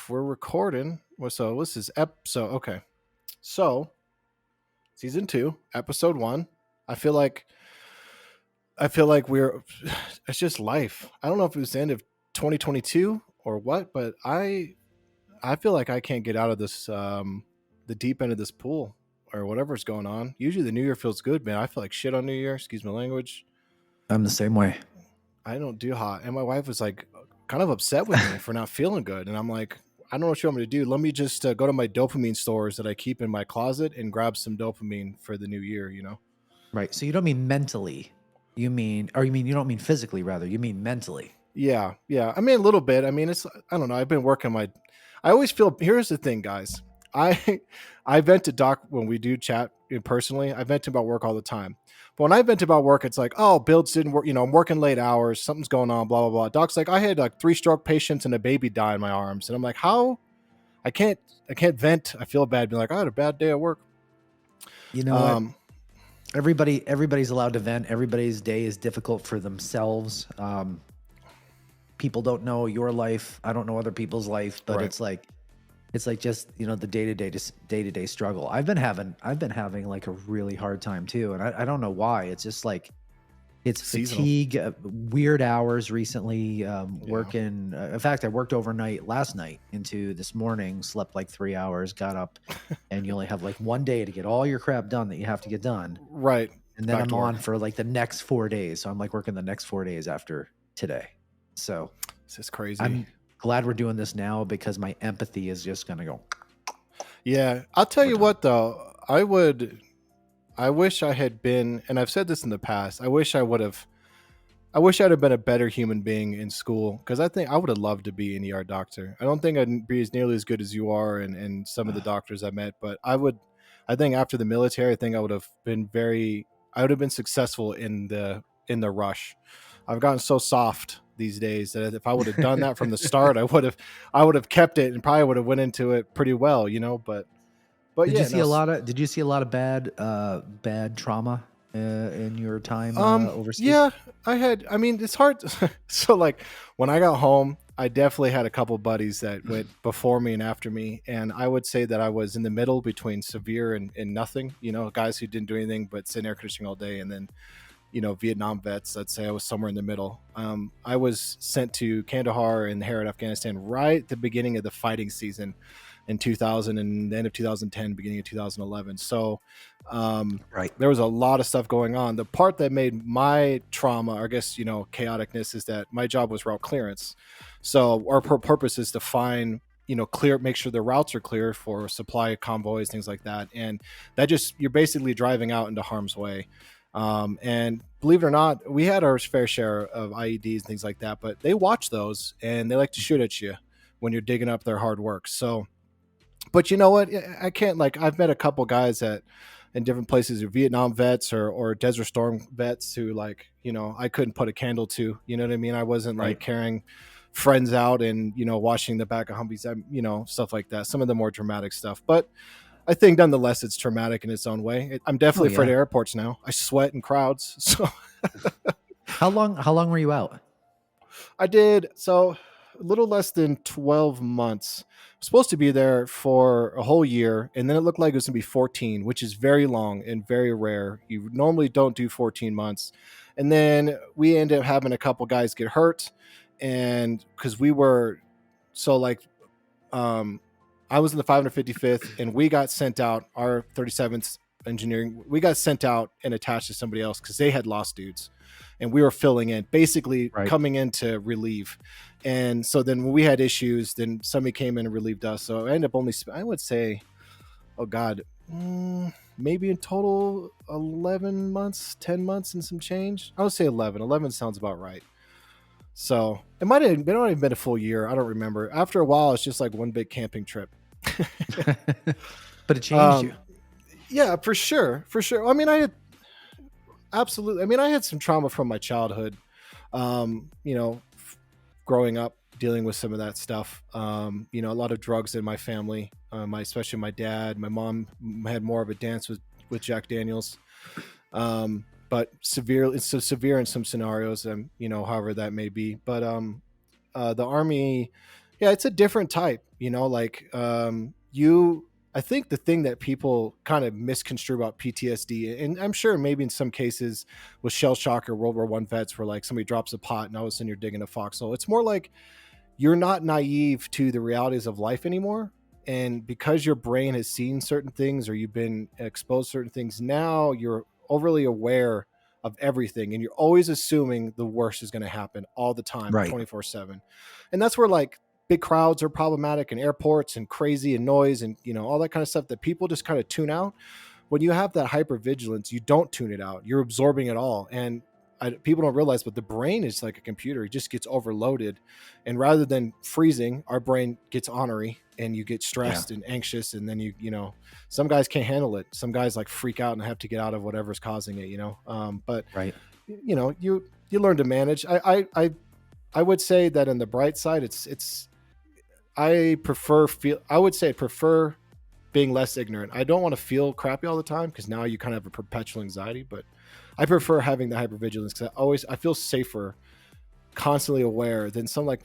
we're recording. Well, so this is episode. Okay, so season 2, episode 1. I feel like we're. It's just life. I don't know if it was the end of 2022 or what, but I feel like I can't get out of this the deep end of this pool or whatever's going on. Usually the New Year feels good, man. I feel like shit on New Year. Excuse my language. I'm the same way. I don't do hot, and my wife was like kind of upset with me for not feeling good, and I'm like, I don't know what you want me to do. Let me just go to my dopamine stores that I keep in my closet and grab some dopamine for the new year. Right. So you don't mean mentally. You don't mean physically, rather. You mean mentally. Yeah. I mean, a little bit. I mean, I don't know. I've been working I always feel. Here's the thing, guys. I I vent to Doc when we do chat personally. I vent about work all the time. But when I vent about work, it's like, oh, builds didn't work. I'm working late hours. Something's going on. Blah blah blah. Doc's like, I had like 3 stroke patients and a baby die in my arms, and I'm like, how? I can't vent. I feel bad. Being like, I had a bad day at work. You know what? Everybody's allowed to vent. Everybody's day is difficult for themselves. People don't know your life. I don't know other people's life, but Right. it's like just, the day-to-day struggle. I've been having like a really hard time too. And I don't know why. It's just like, it's Seasonal. fatigue, weird hours recently, working. In fact, I worked overnight last night into this morning, slept like 3 hours, got up, and you only have like one day to get all your crap done that you have to get done. Right. And then Back I'm to work. on for like the next 4 days. So I'm like working the next 4 days after today. So This is crazy. I'm glad we're doing this now because my empathy is just going to go. Yeah. I'll tell you what, though. I wish I had been, and I've said this in the past, I wish I'd have been a better human being in school, because I think I would have loved to be an ER doctor. I don't think I'd be as nearly as good as you are and some of the doctors I met, but I think after the military, I think I would have been successful in the rush. I've gotten so soft these days that if I would have done that from the start, I would have kept it and probably would have went into it pretty well, but Did yeah, you see a lot of bad trauma in your time overseas? Yeah, I mean, it's hard. So like when I got home, I definitely had a couple buddies that went before me and after me. And I would say that I was in the middle between severe and nothing, guys who didn't do anything but sit in air conditioning all day. And then, Vietnam vets, I'd say I was somewhere in the middle. I was sent to Kandahar and Herat, Afghanistan, right at the beginning of the fighting season in 2000 and the end of 2010, beginning of 2011. So Right. there was a lot of stuff going on. The part that made my trauma, or I guess, chaoticness, is that my job was route clearance. So our purpose is to find, make sure the routes are clear for supply convoys, things like that. And that you're basically driving out into harm's way. And believe it or not, we had our fair share of IEDs and things like that, but they watch those and they like to shoot at you when you're digging up their hard work. So, but you know what? I can't, I've met a couple guys in different places, or Vietnam vets or Desert Storm vets who I couldn't put a candle to, you know what I mean? I wasn't Right. like carrying friends out and, washing the back of Humvees, stuff like that. Some of the more dramatic stuff, but I think nonetheless, it's traumatic in its own way. I'm definitely afraid of airports now. I sweat in crowds. So How long were you out? I did. So a little less than 12 months. I'm supposed to be there for a whole year, and then it looked like it was going to be 14, which is very long and very rare. You normally don't do 14 months. And then we ended up having a couple guys get hurt, and because we were I was in the 555th, and we got sent out, our 37th engineering, we got sent out and attached to somebody else because they had lost dudes. And we were filling in, basically coming in to relieve. And so then when we had issues, then somebody came in and relieved us. So I ended up I would say, maybe in total 11 months, 10 months and some change. I would say 11. 11 sounds about right. So it might have been a full year. I don't remember. After a while, it's just like one big camping trip. But it changed you. Yeah, for sure. I mean, I had some trauma from my childhood, growing up, dealing with some of that stuff. A lot of drugs in my family, especially my dad. My mom had more of a dance with Jack Daniels. But it's so severe in some scenarios, however that may be. But the Army Yeah, it's a different type, like you I think the thing that people kind of misconstrue about PTSD, and I'm sure maybe in some cases with shell shock or World War I vets where like somebody drops a pot and all of a sudden you're digging a foxhole. It's more like you're not naive to the realities of life anymore. And because your brain has seen certain things or you've been exposed to certain things, now you're overly aware of everything. And you're always assuming the worst is going to happen all the time, Right. 24/7. And that's where like big crowds are problematic and airports and crazy and noise and, all that kind of stuff that people just kind of tune out. When you have that hypervigilance, you don't tune it out. You're absorbing it all. And people don't realize, but the brain is like a computer. It just gets overloaded. And rather than freezing, our brain gets ornery and you get Yeah. stressed and anxious. And then some guys can't handle it. Some guys like freak out and have to get out of whatever's causing it, but Right. you learn to manage. I would say that on the bright side, I would say I prefer being less ignorant. I don't want to feel crappy all the time because now you kind of have a perpetual anxiety, but I prefer having the hypervigilance because I feel safer constantly aware than somebody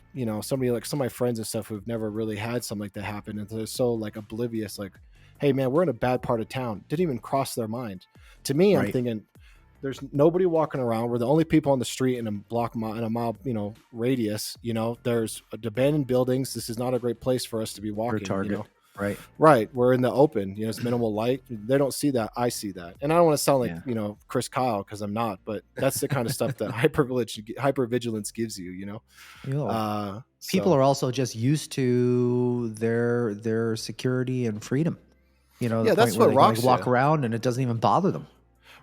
like some of my friends and stuff who've never really had something like that happen. And they're so like oblivious, like, hey man, we're in a bad part of town. Didn't even cross their mind. To me, I'm Right. thinking there's nobody walking around. We're the only people on the street in a mile, radius. There's abandoned buildings. This is not a great place for us to be Your walking. target. Right. Right. We're in the open. It's minimal light. They don't see that. I see that. And I don't want to sound like, Yeah. Chris Kyle because I'm not, but that's the kind of stuff that hypervigilance gives you, You know, people So are also just used to their security and freedom. The yeah, point that's where what they can like rocks walk you. around and it doesn't even bother them.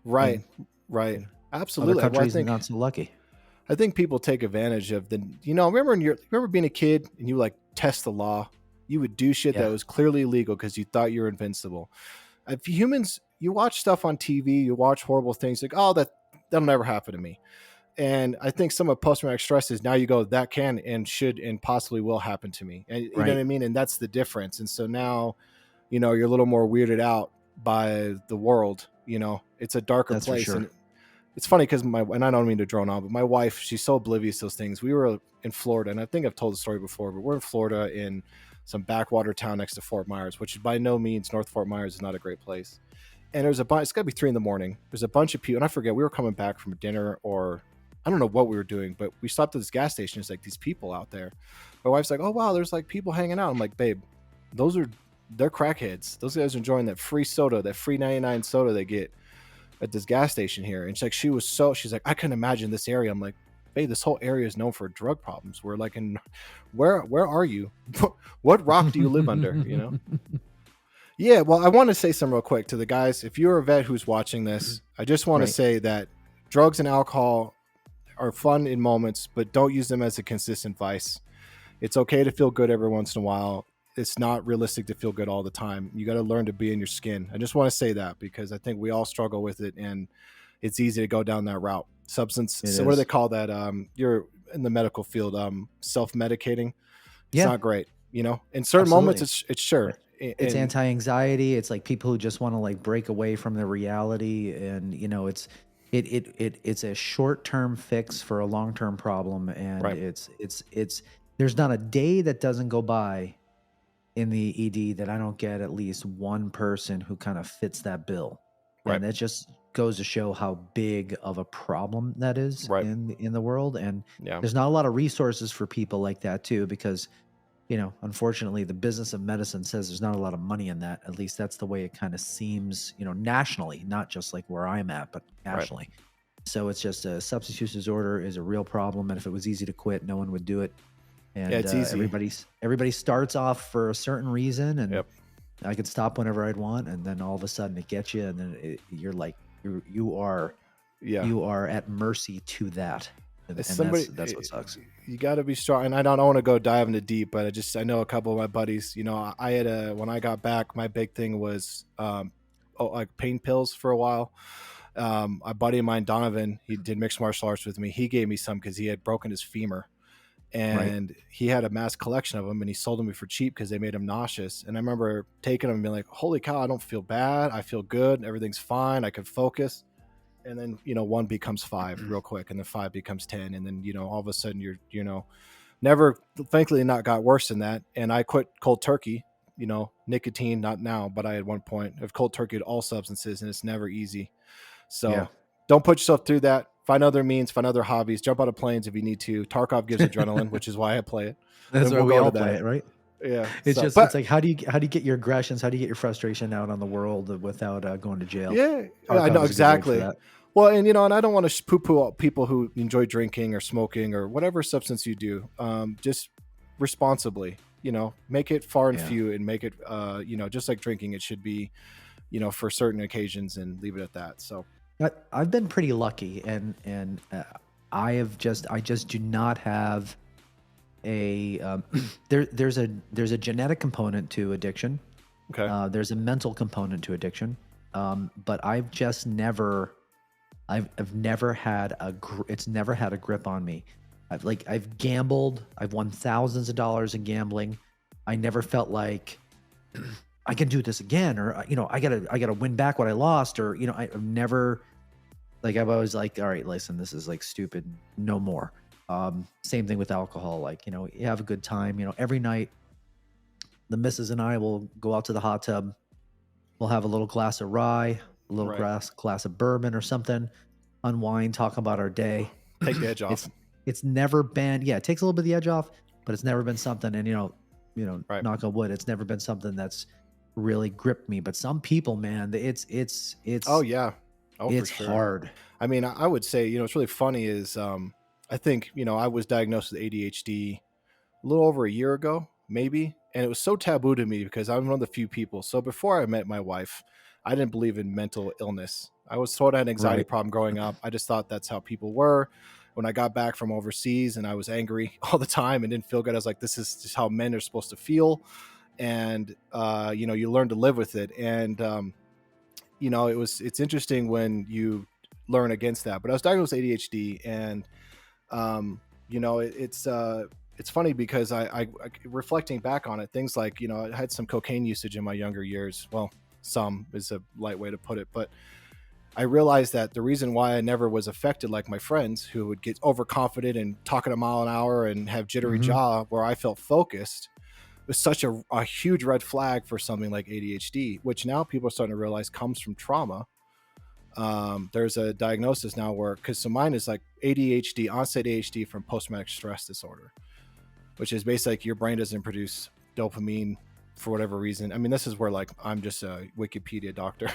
Right. And Right. you know, other Absolutely. Well, countries not so lucky. I think people take advantage of remember being a kid and you like test the law, you would do shit that Yeah. was clearly illegal because you thought you were invincible. If humans, you watch stuff on TV, you watch horrible things like, oh, that'll never happen to me. And I think some of post-traumatic stress is now you go, that can and should and possibly will happen to me. And you know what Right. I mean? And that's the difference. And so now, you're a little more weirded out by the world. It's a darker That's for place. sure. And it's funny because and I don't mean to drone on, but my wife, she's so oblivious to those things. We were in Florida, and I think I've told the story before, but we're in Florida in some backwater town next to Fort Myers, which by no means North Fort Myers is not a great place. And there's a bunch, it's got to be 3 a.m. There's a bunch of people, and I forget, we were coming back from dinner or I don't know what we were doing, but we stopped at this gas station. There's like these people out there. My wife's like, oh, wow, there's like people hanging out. I'm like, babe, they're crackheads. Those guys are enjoying that free soda, that free 99 soda they get at this gas station here. And she's like, I couldn't imagine this area. I'm like, hey, this whole area is known for drug problems. We're like where are you? What rock do you live under? Yeah, well, I want to say something real quick to the guys. If you're a vet who's watching this, I just want to Right. say that drugs and alcohol are fun in moments, but don't use them as a consistent vice. It's okay to feel good every once in a while. It's not realistic to feel good all the time. You got to learn to be in your skin. I just want to say that because I think we all struggle with it, and it's easy to go down that route. Substance. It So what do they is. call that? You're in the medical field. Self-medicating. It's Yeah. not great. In certain moments, Absolutely. it's sure. It's And anti-anxiety. It's like people who just want to like break away from their reality, and it's a short-term fix for a long-term problem, and right, it's there's not a day that doesn't go by in the ED that I don't get at least one person who kind of fits that bill. right, And that just goes to show how big of a problem that is right. in the world. And Yeah, there's not a lot of resources for people like that too, because unfortunately, the business of medicine says there's not a lot of money in that. At least that's the way it kind of seems, nationally, not just like where I'm at, but right. nationally. So it's just a substance use disorder is a real problem. And if it was easy to quit, no one would do it. Yeah, And it's easy. everybody starts off for a certain reason, and Yep. I could stop whenever I'd want, and then all of a sudden it gets you, and then you're like you are Yeah. you are at mercy to that, and, As and somebody, that's what sucks. you got to be strong. And I don't want to go dive into deep, but I know a couple of my buddies. I had when I got back, my big thing was like pain pills for a while. A buddy of mine, Donovan, he did mixed martial arts with me. He gave me some because he had broken his femur, Right. and he had a mass collection of them, and he sold them me for cheap because they made him nauseous. And I remember taking them and being like, "Holy cow, I don't feel bad. I feel good. Everything's fine. I can focus." And then one becomes five real quick, and then five becomes 10, and then all of a sudden you're Never, thankfully, not got worse than that. And I quit cold turkey. Nicotine, not now, but I at one point have cold turkeyed all substances, and it's never easy. Yeah. So don't put yourself through that. Find other means, find other hobbies, jump out of planes if you need to. Tarkov gives adrenaline, which is why I play it. That's And why we'll we go to all play that. it, right? Yeah. It's So, just it's but like how do you get your aggressions, how do you get your frustration out on the world without going to jail? yeah, I know Tarkov is a good way for exactly. that. Well, and I don't want to poo-poo people who enjoy drinking or smoking or whatever substance you do. Just responsibly, make it far and Yeah. few, and make it, just like drinking, it should be, for certain occasions, and leave it at that. So, I've been pretty lucky, and I just do not have a there's a genetic component to addiction. okay. There's a mental component to addiction. But I've never had it's never had a grip on me. I've gambled. I've won thousands of dollars in gambling. I never felt like I can do this again, or I gotta win back what I lost, or I've never, like, I've always like, all right, listen, this is like stupid, no more. Same thing with alcohol. Like, you have a good time. Every night, the missus and I will go out to the hot tub. We'll have a little glass of rye, a little Right. glass of bourbon or something, unwind, talk about our day. Take the edge it's off. it's never been, yeah, it takes a little bit of the edge off, but it's never been something, and Right. knock on wood, it's never been something that's really gripped me. But some people, man, Oh yeah. Oh, for it's sure. hard. I mean, I would say, what's really funny is, I think, I was diagnosed with ADHD a little over a year ago, maybe. And it was so taboo to me because I'm one of the few people. So before I met my wife, I didn't believe in mental illness. I was told I had an anxiety Right. problem growing up. I just thought that's how people were. When I got back from overseas and I was angry all the time and didn't feel good, I was like, this is just how men are supposed to feel. And, you learn to live with it. And, it's interesting when you learn against that. But I was diagnosed with ADHD, and it's funny because I reflecting back on it, things like, I had some cocaine usage in my younger years. Well, some is a light way to put it, but I realized that the reason why I never was affected like my friends who would get overconfident and talk at a mile an hour and have jittery Hmm. jaw, where I felt focused, was such a huge red flag for something like ADHD, which now people are starting to realize comes from trauma. There's a diagnosis now where, because so mine is like ADHD, onset ADHD from post-traumatic stress disorder, which is basically like your brain doesn't produce dopamine for whatever reason. I mean, this is where like I'm just a Wikipedia doctor,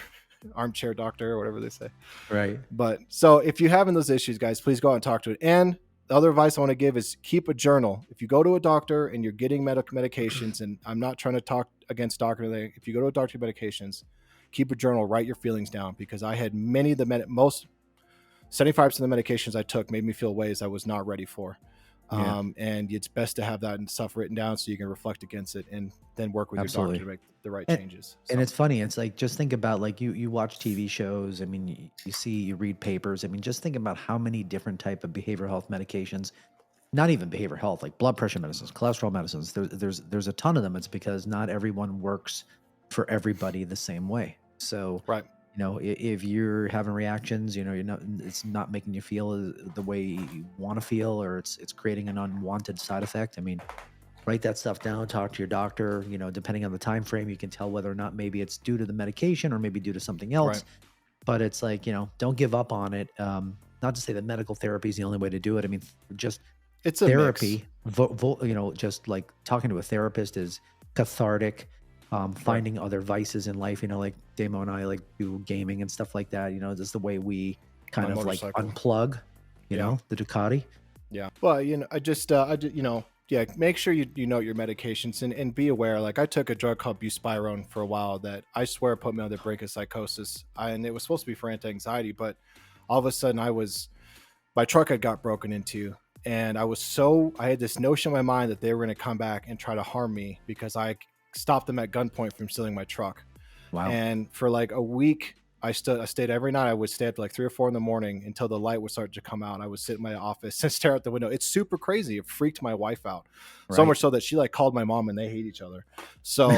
armchair doctor, or whatever they say. Right. But so if you're having those issues, guys, please go out and talk to it. And the other advice I want to give is keep a journal. If you go to a doctor and you're getting medications, and I'm not trying to talk against doctor, if you go to a doctor medications, keep a journal, write your feelings down, because I had many of the most 75% of the medications I took made me feel ways I was not ready for. Yeah. And it's best to have that and stuff written down so you can reflect against it and then work with your doctor Absolutely. to make the right And, changes. and So, it's funny. It's like, just think about, like, you watch TV shows. I mean, you read papers. I mean, just think about how many different type of behavioral health medications, not even behavioral health, like blood pressure medicines, cholesterol medicines. There's a ton of them. It's because not everyone works for everybody the same way. So, right. if you're having reactions, it's not making you feel the way you want to feel, or it's creating an unwanted side effect. I mean, write that stuff down, talk to your doctor. Depending on the time frame, you can tell whether or not maybe it's due to the medication or maybe due to something Right. else. But it's like, don't give up on it. Not to say that medical therapy is the only way to do it. I mean, just It's a mix. therapy, just like talking to a therapist is cathartic. Right. Finding other vices in life, like Damo and I like do gaming and stuff like that. Just the way we My kind of like motorcycle. unplug, Yeah. the Ducati. Yeah. Well, yeah, make sure you know your medications, and be aware. Like, I took a drug called buspirone for a while that I swear put me on the brink of psychosis. And it was supposed to be for anti-anxiety, but all of a sudden my truck had got broken into, and I had this notion in my mind that they were going to come back and try to harm me because I stopped them at gunpoint from stealing my truck. Wow. And for like a week, I stayed every night. I would stay up to like 3 or 4 in the morning until the light would start to come out. I would sit in my office and stare out the window. It's super crazy. It freaked my wife out, so Right. much so that she like called my mom, and they hate each other. So,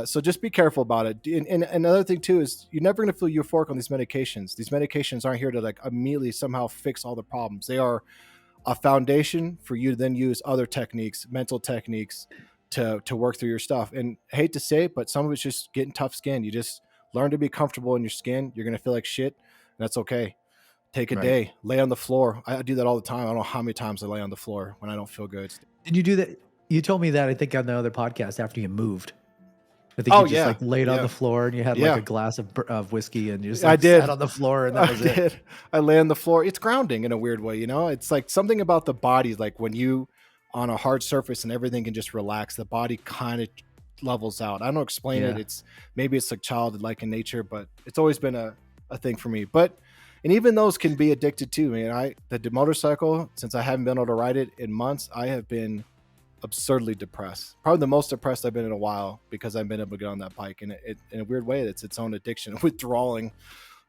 so just be careful about it. And another thing too is you're never going to feel euphoric on these medications. These medications aren't here to like immediately somehow fix all the problems. They are a foundation for you to then use other techniques, mental techniques to work through your stuff. And I hate to say it, but some of it's just getting tough skin. You just learn to be comfortable in your skin. You're gonna feel like shit, and that's okay. Take a Right. day, lay on the floor. I do that all the time. I don't know how many times I lay on the floor when I don't feel good. Did you do that? You told me that, I think, on the other podcast after you moved. I think you Oh just yeah, like laid on yeah, the floor and you had like yeah. a glass of whiskey and you just I like sat did. on the floor and that I was it. did. I lay on the floor. It's grounding in a weird way, you know? It's like something about the body, like when you on a hard surface and everything can just relax, the body kind of levels out. I don't explain it. Yeah. It's maybe it's like childlike in nature, but it's always been a thing for me. But and even those can be addicted too, man. The motorcycle, since I haven't been able to ride it in months, I have been absurdly depressed. Probably the most depressed I've been in a while because I've been able to get on that bike. And it in a weird way, it's its own addiction, withdrawing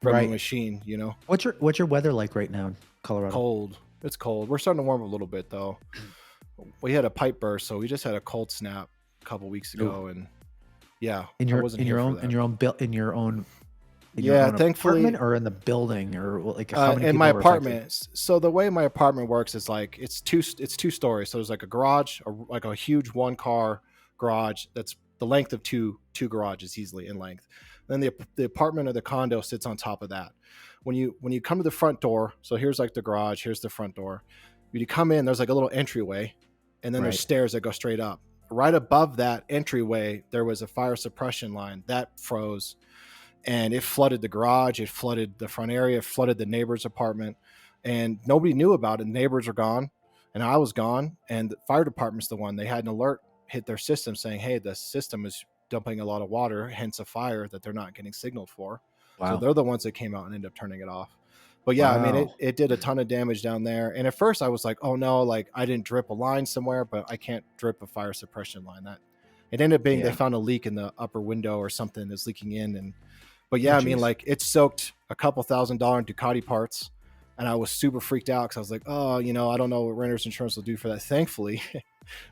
from a Right. machine, you know. What's your weather like right now in Colorado? Cold. It's cold. We're starting to warm up a little bit though. We had a pipe burst, so we just had a cold snap a couple weeks Ooh. ago, and yeah, In I your wasn't in here your for own that. in your own built in your Yeah, own apartment thankfully, or in the building or like how many in my people were affected? apartment. So the way my apartment works is like it's two stories. So there's like a garage, like a huge one car garage that's the length of two garages easily in length. Then the apartment or the condo sits on top of that. When you come to the front door, so here's like the garage, here's the front door. When you come in, there's like a little entryway, and then there's Right. stairs that go straight up. Right above that entryway, there was a fire suppression line that froze, and it flooded the garage, it flooded the front area, it flooded the neighbor's apartment, and nobody knew about it. The neighbors were gone, and I was gone, and the fire department's the one. They had an alert hit their system saying, "Hey, the system is dumping a lot of water, hence a fire that they're not getting signaled for." So Wow. they're the ones that came out and ended up turning it off. But yeah, I mean, it, Wow. it did a ton of damage down there. And at first I was like, oh no, like I didn't drip a line somewhere, but I can't drip a fire suppression line. That it ended up being they Yeah. found a leak in the upper window or something that's leaking in. And but Oh yeah, I mean, geez. like it soaked a couple $1,000 in Ducati parts. And I was super freaked out because I was like, oh, I don't know what renter's insurance will do for that. Thankfully,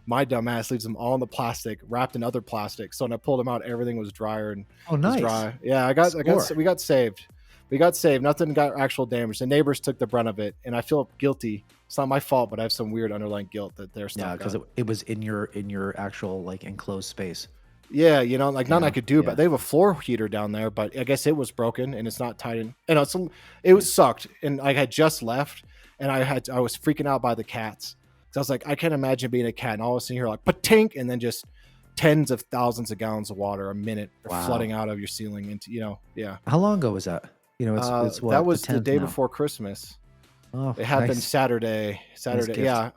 my dumbass leaves them all in the plastic, wrapped in other plastic. So when I pulled them out, everything was drier and Oh was nice. dry. Yeah, Score. we got saved. We got saved. Nothing got actual damage. The neighbors took the brunt of it, and I feel guilty. It's not my fault, but I have some weird underlying guilt that their Yeah, stuff because got. it was in your actual like enclosed space. Yeah, like You nothing I know? could do. But Yeah. they have a floor heater down there, but I guess it was broken and it's not tight. It was sucked, and I had just left, and I was freaking out by the cats. So I was like, I can't imagine being a cat, and all of a sudden you're like patink, and then just tens of thousands of gallons of water a minute are Wow. flooding out of your ceiling into yeah. How long ago was that? It's That what, the was the 10th day now. before Christmas. Oh, It happened nice. Saturday. Nice Saturday. gift. Yeah.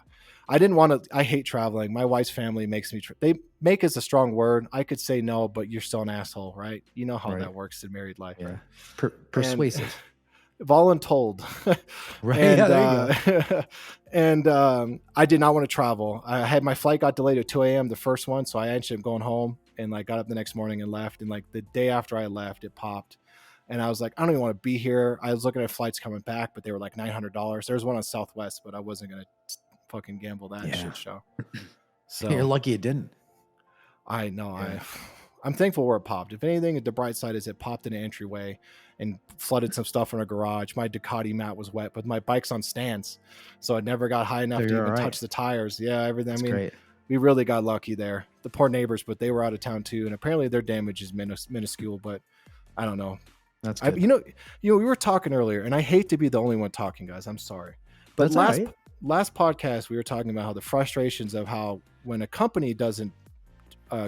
I didn't want to. I hate traveling. My wife's family makes me. They make is a strong word. I could say no, but you're still an asshole, right? You know how Right. that works in married life, right? Yeah. And Persuasive. voluntold. Right. Yeah, and there you go. and I did not want to travel. I had my flight got delayed at 2 a.m. the first one, so I ended up going home and like got up the next morning and left. And like the day after I left, it popped. And I was like, I don't even want to be here. I was looking at flights coming back, but they were like $900. There's one on Southwest, but I wasn't gonna fucking gamble that Yeah. shit show. You're So lucky it didn't. I know Yeah. I'm thankful where it popped. If anything, the bright side is it popped in an entryway and flooded some stuff in our garage. My Ducati mat was wet, but my bike's on stands, so it never got high So enough to you're all even right. touch the tires. Yeah, everything. I That's mean, great. we really got lucky there. The poor neighbors, but they were out of town too, and apparently their damage is minuscule. But I don't know. That's I, good. we were talking earlier, and I hate to be the only one talking, guys. I'm sorry, but That's all right. last podcast we were talking about how the frustrations of how when a company doesn't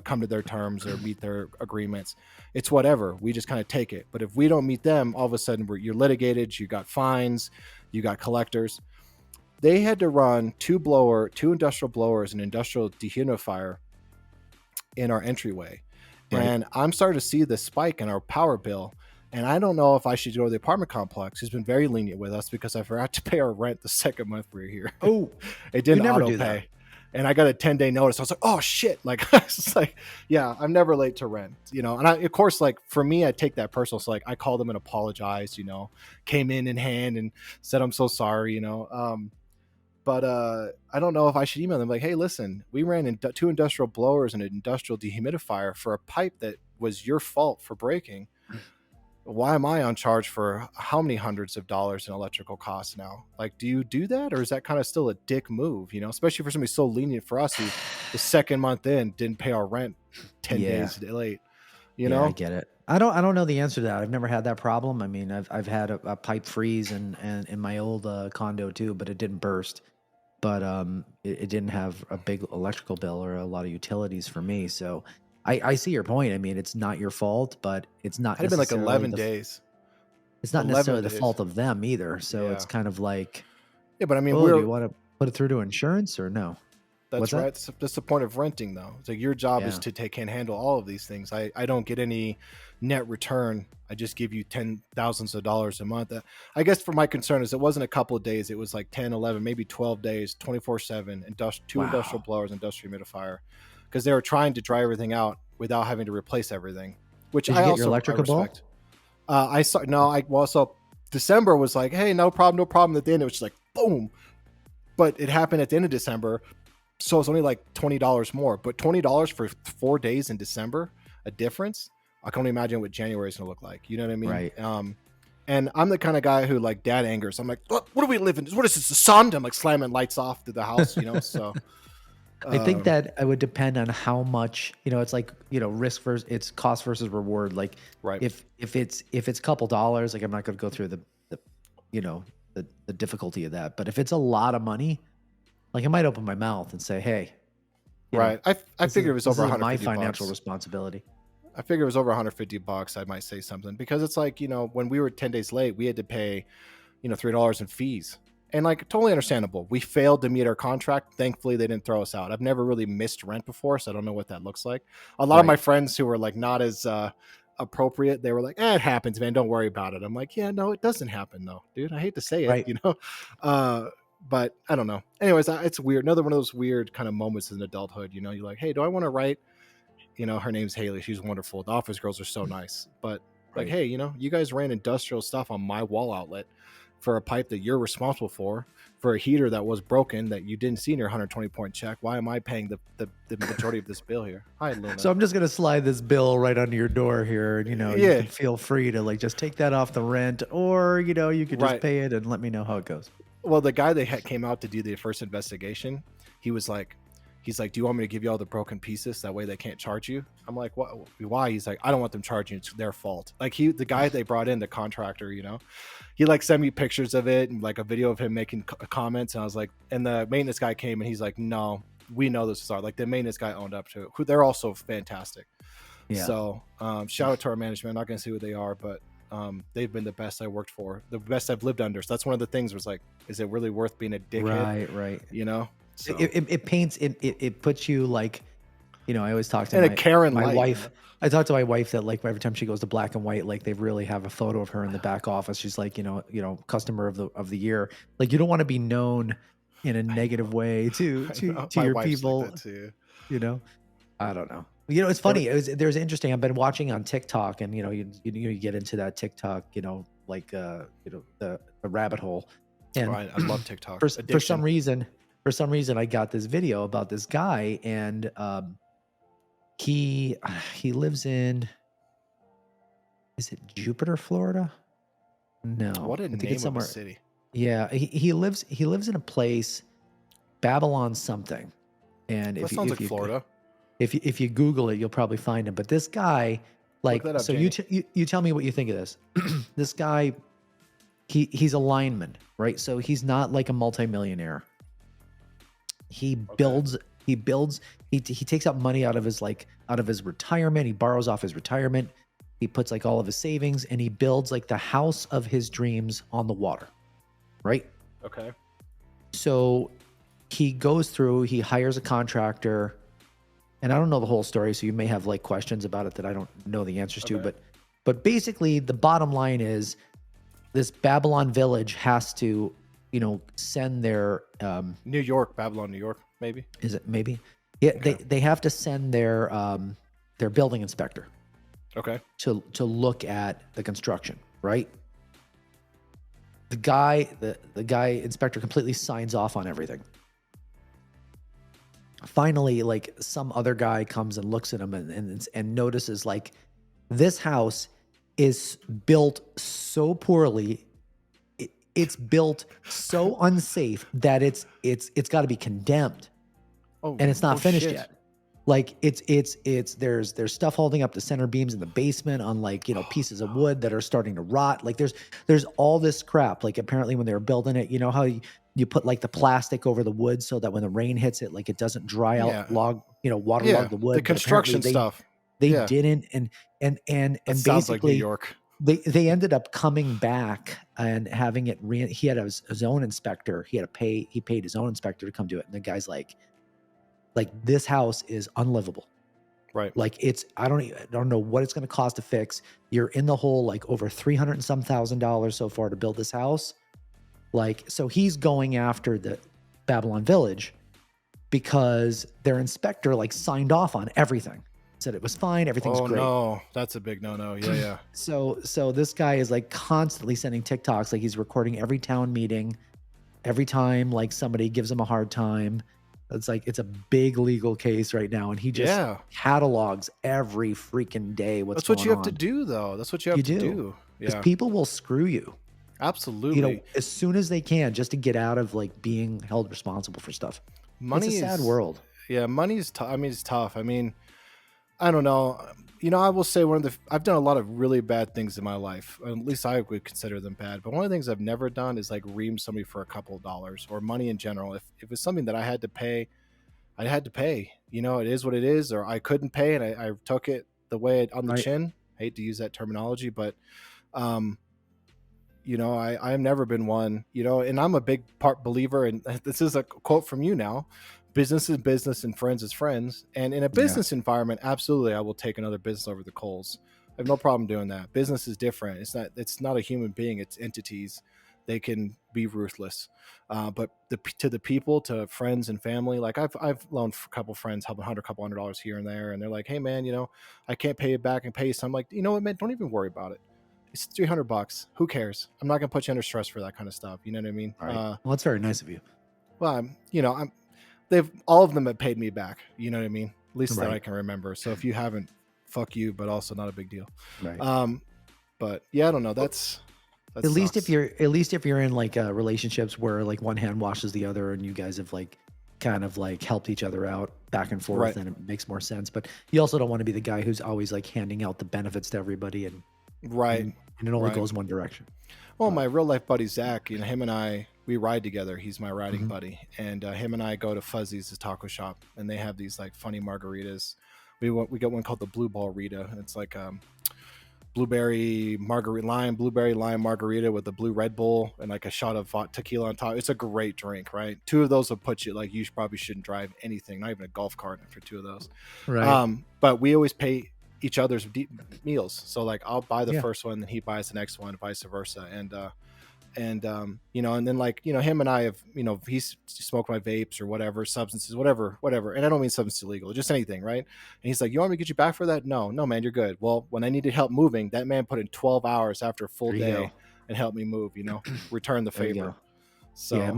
come to their terms or meet their agreements, it's whatever. We just kind of take it. But if we don't meet them, all of a sudden you're litigated. You got fines. You got collectors. They had to run two industrial blowers, and industrial dehumidifier in our entryway. Right. And I'm starting to see the spike in our power bill. And I don't know if I should go to the apartment complex, who's been very lenient with us because I forgot to pay our rent the second month we were here. Oh, It you didn't never auto do that. pay. And I got a 10-day notice. I was like, oh shit. Like, I was like, yeah, I'm never late to rent, And of course, like for me, I take that personal. So like I called them and apologized, came in hand and said, I'm so sorry, But I don't know if I should email them like, hey, listen, we ran in two industrial blowers and an industrial dehumidifier for a pipe that was your fault for breaking. why am I on charge for how many hundreds of dollars in electrical costs now? Like, do you do that, or is that kind of still a dick move? You know, especially for somebody so lenient for us who the second month in didn't pay our rent 10 Yeah. days late. You Yeah, I know, get it. I don't know the answer to that. I've never had that problem. I mean, I've had a pipe freeze and in my old condo too, but it didn't burst. But it didn't have a big electrical bill or a lot of utilities for me. So I see your point. I mean, it's not your fault, but had it been like 11 days, it's not 11 necessarily the days. fault of them either. So it's Yeah, kind of like, yeah, but I mean, oh, do you want to put it through to insurance or no? What's that's that? right. That's the point of renting, though. It's like your job is Yeah. to take and handle all of these things. I don't get any net return. I just give you thousands of dollars a month. I guess for my concern is it wasn't a couple of days. It was like 10, 11, maybe 12 days, 24/7, two industrial Wow. blowers, industrial humidifier, because they were trying to dry everything out without having to replace everything, which Did you I get your also I electrical bill? respect. I saw no, I well, so December was like, hey, no problem, no problem. At the end, it was just like boom, but it happened at the end of December, so it's only like $20 more. But $20 for 4 days in December, a difference. I can only imagine what January is gonna look like. You know what I mean? Right. And I'm the kind of guy who like dad angers. I'm like, what do we live in? What is this? The sun? I'm like slamming lights off to the house. You know, so I think um, that it would depend on how much, it's like, risk versus it's cost versus reward. Like right, if it's a couple dollars, like I'm not going to go through the you know, the difficulty of that. But if it's a lot of money, like I might open my mouth and say, "Hey, right. I this figured is it was this over isn't my 150 financial bucks. responsibility." I figure it was over $150. I might say something because it's like, when we were 10 days late, we had to pay, $3 in fees. And like totally understandable. We failed to meet our contract. Thankfully, they didn't throw us out. I've never really missed rent before, so I don't know what that looks like. A lot of my Right. friends who were like not as appropriate, they were like, it happens, man. Don't worry about it. I'm like, yeah, no, it doesn't happen though, dude. I hate to say it, Right. Uh, but I don't know. Anyways, it's weird. Another one of those weird kind of moments in adulthood. You're like, hey, do I want to write? Her name's Haley. She's wonderful. The office girls are so nice. But like, Right. hey, you guys ran industrial stuff on my wall outlet for a pipe that you're responsible for a heater that was broken that you didn't see in your 120-point check. Why am I paying the majority of this bill here? Hi, So Luna. I'm just going to slide this bill right under your door here, and you Yeah, can feel free to like just take that off the rent, or you could just right. pay it and let me know how it goes. Well, the guy that came out to do the first investigation, he was like, he's like, do you want me to give you all the broken pieces? That way they can't charge you. I'm like, what? Why? He's like, I don't want them charging. It's their fault. Like the guy they brought in, the contractor, he like sent me pictures of it and like a video of him making comments. And I was like, and the maintenance guy came and he's like, no, we know this is our, like the maintenance guy owned up to it. Who they're also fantastic. Yeah. So shout out to our management. I'm not going to say who they are, but they've been the best I worked for, the best I've lived under. So that's one of the things was like, is it really worth being a dickhead? Right. Right. So It paints it puts you like, I always talk to and a Karen my light, wife. I talk to my wife that like every time she goes to black and white, like they really have a photo of her in the back office. She's like, customer of the year. Like you don't want to be known in a negative way to My your wife's like people. that too. You know, I don't know. It's Every, funny. There's interesting. I've been watching on TikTok, and you get into that TikTok, like the rabbit hole, oh, and I love TikTok for some addiction. reason, I got this video about this guy, and he lives in, is it Jupiter, Florida? No, What a I think it's name of a somewhere. city. Yeah, he lives in a place, Babylon something, and That sounds like Florida. if you Google it, you'll probably find him. But this guy, Look like, that up, so you Jamie. you tell me what you think of this. This guy, he's a lineman, right? So he's not like a multimillionaire. He Okay. builds he builds he takes out money out of his retirement. He borrows off his retirement. He puts like all of his savings, and he builds like the house of his dreams on the water, right? Okay. So he hires a contractor, and I don't know the whole story, so you may have like questions about it that I don't know the answers to, Okay. but basically the bottom line is this Babylon village has to, send their New York, Babylon, New York, maybe. is it maybe? Yeah, Okay. they have to send their building inspector Okay. to look at the construction, right? The guy inspector completely signs off on everything. Finally, like some other guy comes and looks at him and notices like this house is built so poorly. It's built so unsafe that it's got to be condemned, Oh, and it's not oh finished shit. yet. Like it's there's stuff holding up the center beams in the basement on like, you know, Oh pieces of no. wood that are starting to rot. Like there's all this crap. Like apparently when they were building it, you know how you put like the plastic over the wood so that when the rain hits it, like it doesn't dry out, Yeah. waterlog Yeah. the The wood. But apparently construction stuff. they Yeah. didn't, That and sounds like New basically York. they ended up coming back and having it he had his own inspector. He paid his own inspector to come do it. And the guy's like this house is unlivable. Right. Like I don't know what it's going to cost to fix. You're in the hole like over 300 and some $1,000 so far to build this house. Like, so he's going after the Babylon Village because their inspector like signed off on everything, said it was fine, everything's Oh great. no. That's a big no. Yeah. So this guy is like constantly sending TikToks, like he's recording every town meeting, every time like somebody gives him a hard time. It's like it's a big legal case right now, and he just Yeah. catalogs every freaking day what's That's what going you have to on. do, though. That's what you You have to do, do. because Yeah. people will screw you, Absolutely. as soon as they can, just to get out of like being held responsible for stuff. It's a Money sad is, world. yeah, money's tough. I mean, it's tough. I mean, I don't know. I will say I've done a lot of really bad things in my life. At least I would consider them bad. But one of the things I've never done is like ream somebody for a couple of dollars or money in general. If it's something that I had to pay, I had to pay. It is what it is, or I couldn't pay and I took it the way on the Right. chin. I hate to use that terminology, but um, I've never been one, and I'm a big part believer. And this is a quote from you now: business is business and friends is friends. And in a Yeah. business environment, absolutely, I will take another business over the coals. I have no problem doing that. Business is different. It's not a human being. It's entities. They can be ruthless. But to the people, to friends and family, like I've loaned a couple friends, helping $100 here and there. And they're like, hey man, I can't pay you back and pay you. So I'm like, you know what, man, don't even worry about it. It's $300. Who cares? I'm not gonna put you under stress for that kind of stuff. You know what I mean? Right. Well, that's very nice of you. Well, they've all of them have paid me back. You know what I mean? At least that Right. I can remember. So if you haven't, fuck you, but also not a big deal. Right. But yeah, I don't know. That At least sucks. if you're in like relationships where like one hand washes the other and you guys have like kind of like helped each other out back and forth, Right. and it makes more sense. But you also don't want to be the guy who's always like handing out the benefits to everybody, and Right. and it only Right. goes one direction. Well, my real life buddy Zach, him and I, we ride together. He's my riding Mhm. buddy, and him and I go to Fuzzy's, his taco shop, and they have these like funny margaritas. We get one called the Blue Ball Rita, and it's like blueberry lime margarita with a blue Red Bull and like a shot of tequila on top. It's a great drink, right? Two of those will put you like you probably shouldn't drive anything, not even a golf cart for two of those. Right. But we always pay each other's meals. So like I'll buy the Yeah. first one, then he buys the next one, vice versa. And then like him and I have he's smoked my vapes or whatever substances, whatever, and I don't mean substance illegal, just anything, right? And he's like, you want me to get you back for that? No man, you're good. Well, when I needed help moving, that man put in 12 hours after a full There you day go. and helped me move, return the There you favor. go. So Yeah,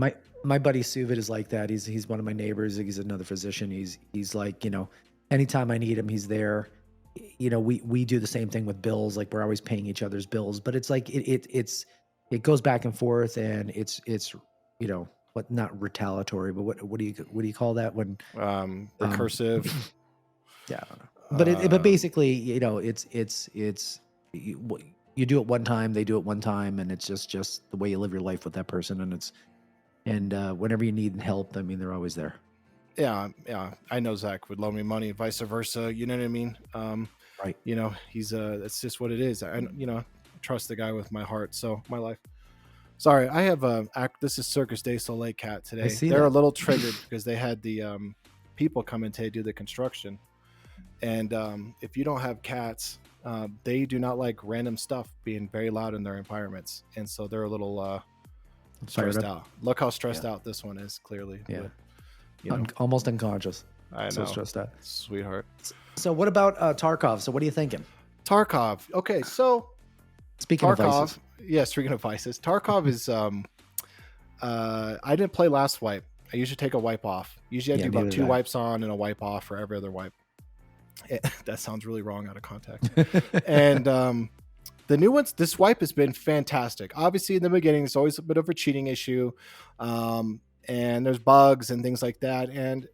my buddy Suvid is like that. He's one of my neighbors. He's another physician. He's like, anytime I need him, he's there. We do the same thing with bills. Like we're always paying each other's bills, but it's like it goes back and forth, and it's what, not retaliatory, but what do you call that when recursive. yeah, I don't know. But basically, it's you do it one time, they do it one time, and it's just the way you live your life with that person, and whenever you need help, I mean, they're always there. Yeah, I know Zach would loan me money, vice versa. You know what I mean? Right. He's that's just what it is. I trust the guy with my heart. So my life. Sorry, I have this is Circus de Soleil cat today. I see They're that. a little triggered because they had the people come in to do the construction, and if you don't have cats, they do not like random stuff being very loud in their environments, and so they're a little Fired stressed up. out. Look how stressed out this one is. Clearly, Yeah. but, Almost unconscious. I know, So stressed out. sweetheart. So what about Tarkov? So what are you thinking? Tarkov. Okay, so Speaking of vices. Yeah, speaking of vices, Tarkov is I didn't play last wipe. I usually take a wipe off. Usually I do about 2 wipes on and a wipe off for every other wipe. That sounds really wrong out of context. And The new ones, this wipe has been fantastic. Obviously, in the beginning, it's always a bit of a cheating issue, and there's bugs and things like that. And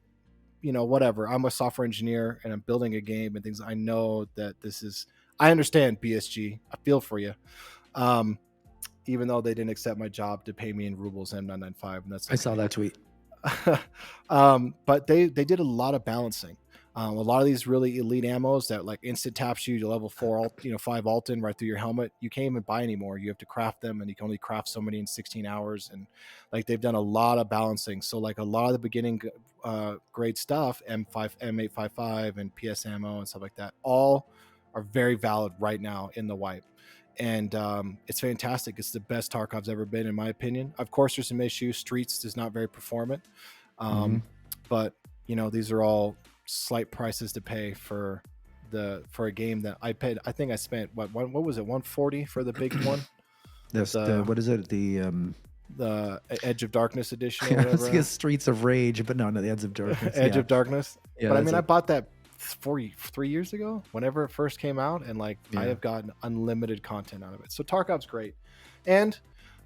whatever. I'm a software engineer and I'm building a game and things. I know that this is. I understand BSG. I feel for you. Um, Even though they didn't accept my job to pay me in rubles M995, and that's I saw okay. that tweet. But they did a lot of balancing. A lot of these really elite ammos that like instant taps you to level 4 alt, 5 Alton right through your helmet. You can't even buy anymore. You have to craft them, and you can only craft so many in 16 hours. And like they've done a lot of balancing. So like a lot of the beginning grade stuff, M5, M855, and PS ammo and stuff like that, all are very valid right now in the wipe. And it's fantastic. It's the best Tarkov's ever been, in my opinion. Of course, there's some issues. Streets is not very performant, but these are all slight prices to pay for a game that I paid. I think I spent what was it, 140 for the big one? What is it? The Edge of Darkness edition or Yeah, whatever. it's Streets of Rage, but no, the Edge of Darkness. Edge of Darkness. Yeah, but I mean, I bought that 3 years ago, whenever it first came out, and I have gotten unlimited content out of it. So Tarkov's great. And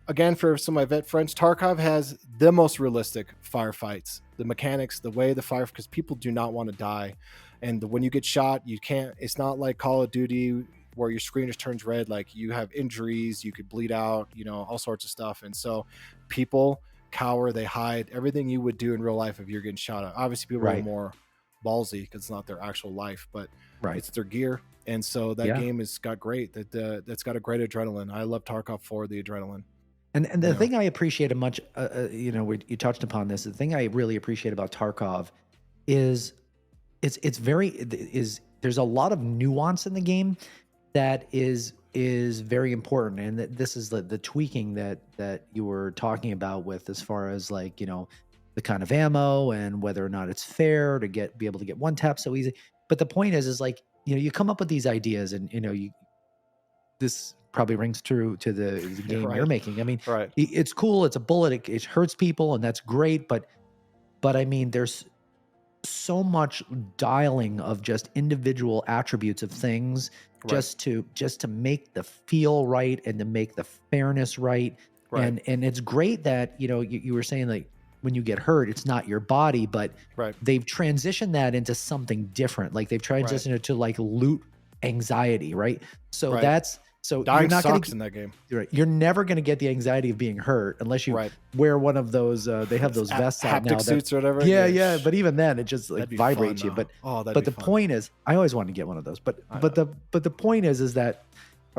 again, for some of my vet friends, Tarkov has the most realistic firefights. The mechanics, the way the fire, because people do not want to die. And when you get shot, you can't, it's not like Call of Duty where your screen just turns red. Like you have injuries, you could bleed out, all sorts of stuff. And so people cower, they hide, everything you would do in real life if you're getting shot at. Obviously, people are more ballsy because it's not their actual life, but it's their gear. And so that game has got great. That's got a great adrenaline. I love Tarkov for the adrenaline. And the thing I appreciate much, you touched upon this. The thing I really appreciate about Tarkov is there's a lot of nuance in the game that is very important, and this is the tweaking that you were talking about with, as far as like the kind of ammo and whether or not it's fair to be able to get one tap so easy. But the point is like you come up with these ideas, and this probably rings true to the game you're making. I mean, it's cool. It's a bullet. It hurts people, and that's great. But I mean, there's so much dialing of just individual attributes of things, just to make the feel right and to make the fairness right. And it's great that you were saying, like, when you get hurt, it's not your body, but they've transitioned that into something different. Like they've transitioned it to like loot anxiety, right? So that's dying you're not sucks gonna, in that game. You're never going to get the anxiety of being hurt unless you wear one of those. They have those vests out now, suits or whatever. Yeah. But even then, it just like vibrates you. But the fun. point is, I always wanted to get one of those. But the point is that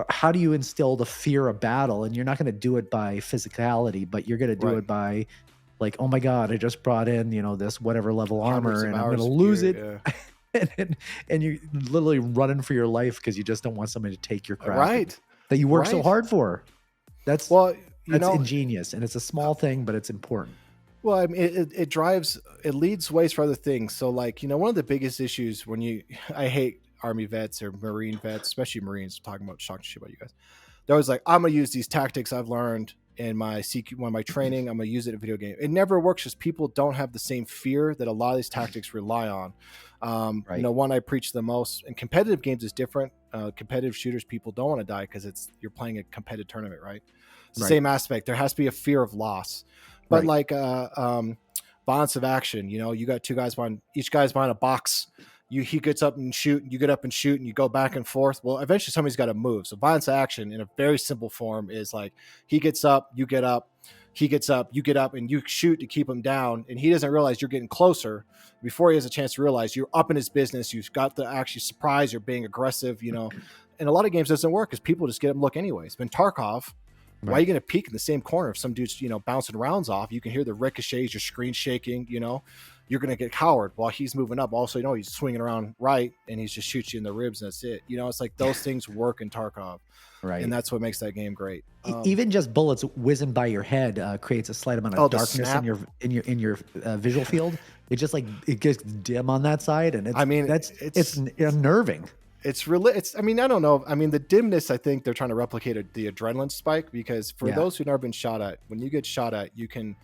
how do you instill the fear of battle? And you're not going to do it by physicality, but you're going to do it by like, oh my God, I just brought in this whatever level armor, and I'm going to lose it. And you're literally running for your life because you just don't want somebody to take your crap that you work so hard for. That's ingenious, and it's a small thing, but it's important. Well, I mean, it leads ways for other things. So like, one of the biggest issues I hate Army vets or Marine vets, especially Marines, talking about shit about you guys. They're always like, I'm going to use these tactics I've learned in my training. I'm going to use it in a video game. It never works because people don't have the same fear that a lot of these tactics rely on. One I preach the most in competitive games is different. Competitive shooters, people don't want to die because you're playing a competitive tournament, right? Same aspect. There has to be a fear of loss. But like violence of action, you got two guys each guy's behind a box. He gets up and shoot, you get up and shoot, and you go back and forth. Well, eventually somebody's got to move. So violence of action in a very simple form is like he gets up, you get up, he gets up, you get up, and you shoot to keep him down. And he doesn't realize you're getting closer before he has a chance to realize you're up in his business. You've got to actually surprise, you're being aggressive, And a lot of games doesn't work because people just get him look anyways. But in Tarkov, why are you going to peek in the same corner if some dude's, bouncing rounds off? You can hear the ricochets, your screen shaking, you're going to get cowered while he's moving up. Also, he's swinging around right and he's just shoots you in the ribs and that's it. It's like those things work in Tarkov. Right. And that's what makes that game great. Even just bullets whizzing by your head creates a slight amount of darkness in your visual field. It just like it gets dim on that side, and it's unnerving. It's really, I don't know. The dimness, I think they're trying to replicate the adrenaline spike, because for those who've never been shot at, when you get shot at, you can,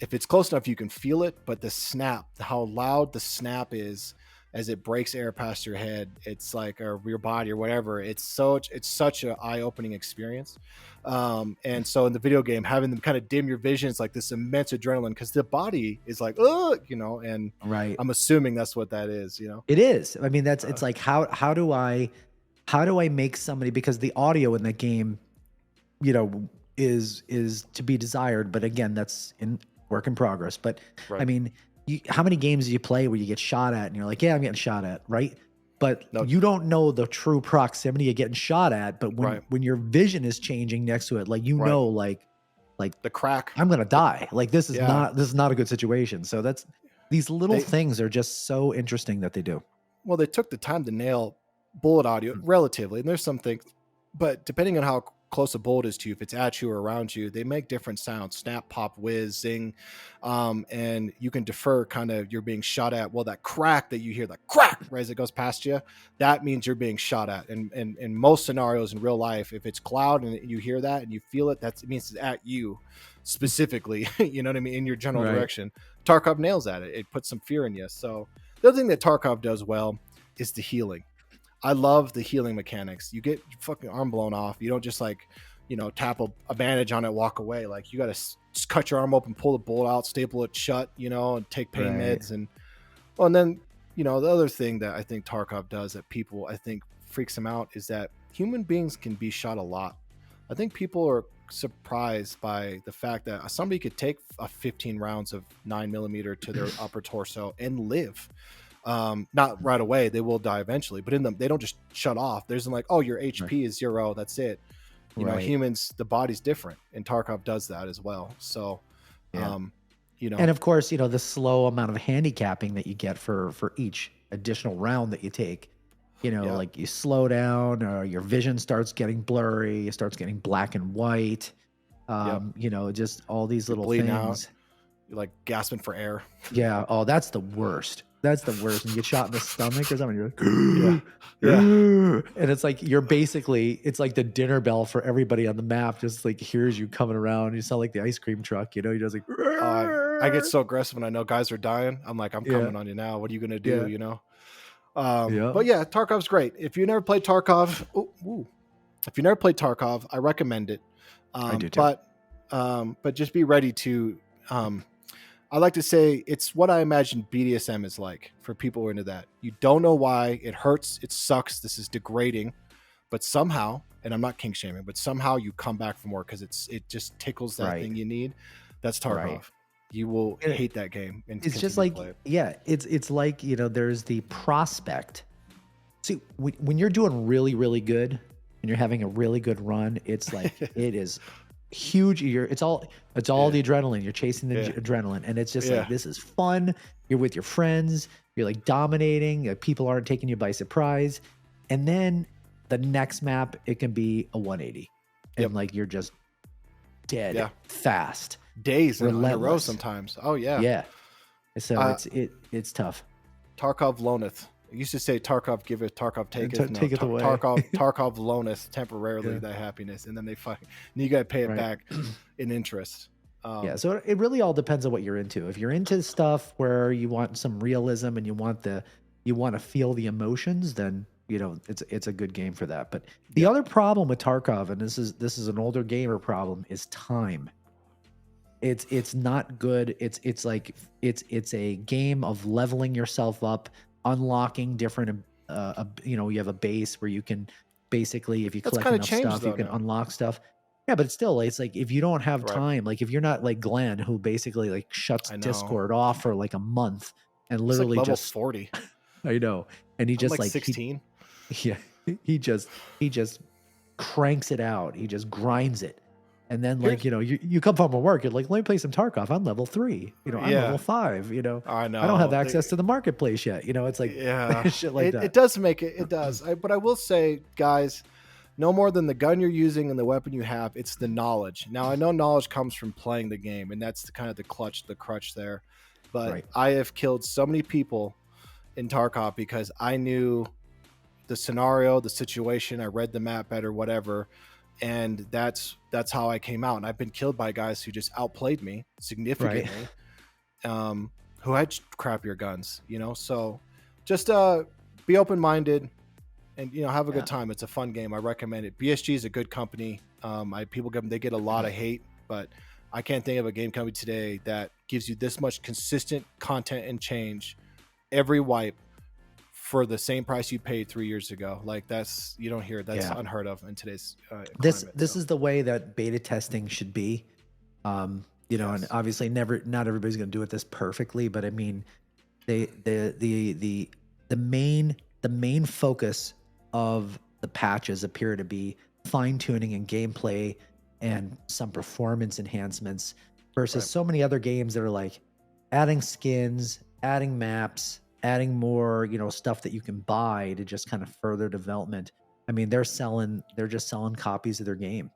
if it's close enough, you can feel it, but the snap, how loud the snap is, as it breaks air past your head. It's like, or your body or whatever. It's such a eye-opening experience. And so in the video game, having them kind of dim your visions, like this immense adrenaline, because the body is like, oh, and Right. I'm assuming that's what that is, It is. I mean, that's Uh, it's like how do I make somebody, because the audio in that game, you know, is to be desired, but again, that's in work in progress. But I right. mean, how many games do you play where you get shot at and you're like, yeah, I'm getting shot at, right? But No, you don't know the true proximity of getting shot at. But right, when your vision is changing next to it, like right. like The crack. I'm gonna The, die. Like yeah. this is not a good situation. So that's these little They things are just so interesting that they do. Well, they took the time to nail bullet audio Mm. relatively, and there's some things, but depending on how close a bullet is to you, if it's at you or around you, they make different sounds: snap, pop, whiz, zing, and you can defer kind of you're being shot at. Well, that crack that you hear, that crack right as it goes past you, that means you're being shot at. And in most scenarios in real life, if it's cloud and you hear that and you feel it, it means it's at you specifically. You know what I mean? In your general Right. direction. Tarkov nails at it. It puts some fear in you. So the other thing that Tarkov does well is the healing. I love the healing mechanics. You get your fucking arm blown off. You don't just like, tap a bandage on it, walk away. Like you got to just cut your arm open, pull the bullet out, staple it shut, and take pain Right. meds. And then, the other thing that I think Tarkov does that people, I think freaks them out is that human beings can be shot a lot. I think people are surprised by the fact that somebody could take 15 rounds of 9mm to their upper torso and live. Not right away, they will die eventually, but in them they don't just shut off. There's like, oh, your Right. HP is 0, that's it. Right. Humans, the body's different, and Tarkov does that as well. So Yeah. um And of course, the slow amount of handicapping that you get for each additional round that you take. yeah, Like you slow down, or your vision starts getting blurry, it starts getting black and white. yep, Just all these you're little bleeding out, things. you're like gasping for air. Yeah. Oh, that's the worst. That's the worst. And you get shot in the stomach or something. You're Yeah, like, yeah. and it's like it's like the dinner bell for everybody on the map. Just like hears you coming around. You sound like the ice cream truck. You're just like, I get so aggressive when I know guys are dying. I'm like, I'm yeah, coming on you now. What are you gonna do? yeah, But yeah. yeah, Tarkov's great. If you never played Tarkov, if you never played Tarkov, I recommend it. I do too. But just be ready to. I like to say it's what I imagine BDSM is like for people who are into that. You don't know why it hurts, it sucks, this is degrading, but somehow, and I'm not kink shaming, but somehow you come back for more because it just tickles that Right, thing you need. That's right. Tarkov. You will And hate that game and it's just continue to like, play it. yeah, it's like, there's the prospect. See, when you're doing really, really good and you're having a really good run, it's like it is huge. It's all Yeah, the adrenaline. You're chasing the yeah, adrenaline, and it's just like yeah. this is fun. You're with your friends. You're like dominating. People aren't taking you by surprise. And then the next map, it can be a 180, Yep. and like you're just dead Yeah. fast, Days in a row relentless. sometimes. Oh yeah. Yeah. So Uh, it's tough. Tarkov loaneth. I used to say Tarkov giveth, Tarkov And taketh. No, take it away. Tarkov loaneth temporarily Yeah. that happiness, and then and you got to pay it Right. back in interest. Yeah, so it really all depends on what you're into. If you're into stuff where you want some realism and you want to feel the emotions, then it's a good game for that. But the Yeah, other problem with Tarkov, and this is an older gamer problem, is time. It's not good. It's like it's a game of leveling yourself up, unlocking different you have a base where you can basically, if you that's collect kind of enough changed stuff, you though can now. unlock stuff. Yeah, but it's still, it's like if you don't have Right. time, like if you're not like Glenn, who basically like shuts I know. Discord off for like a month and He's like literally level just, 40. I know, and he I'm just like like he 16. yeah, he just cranks it out. He just grinds it. And then like, Here's you come home from work, you're like, let me play some Tarkov. I'm level 3. I'm yeah. level 5, I I don't have know. access to the marketplace yet. It's like Yeah. shit like It that. does make it. It does. But I will say, guys, no more than the gun you're using and the weapon you have. It's the knowledge. Now I know knowledge comes from playing the game, and that's the kind of the crutch there. But Right. I have killed so many people in Tarkov because I knew the scenario, the situation. I read the map better, whatever, and that's how I came out. And I've been killed by guys who just outplayed me Right. significantly, who had crappier guns. So just be open minded and have a good Yeah. time. It's a fun game. I recommend it. BSG is a good company. People they get a lot of hate, but I can't think of a game company today that gives you this much consistent content and change every wipe for the same price you paid 3 years ago. Like you don't hear that's Yeah. unheard of in today's This climate. this is the way that beta testing should be. And Yes, obviously not everybody's going to do it this perfectly, but I mean, the main focus of the patches appear to be fine tuning and gameplay and some performance enhancements versus right. so many other games that are like adding skins, adding maps, adding more, stuff that you can buy to just kind of further development. I mean, they're just selling copies of their game.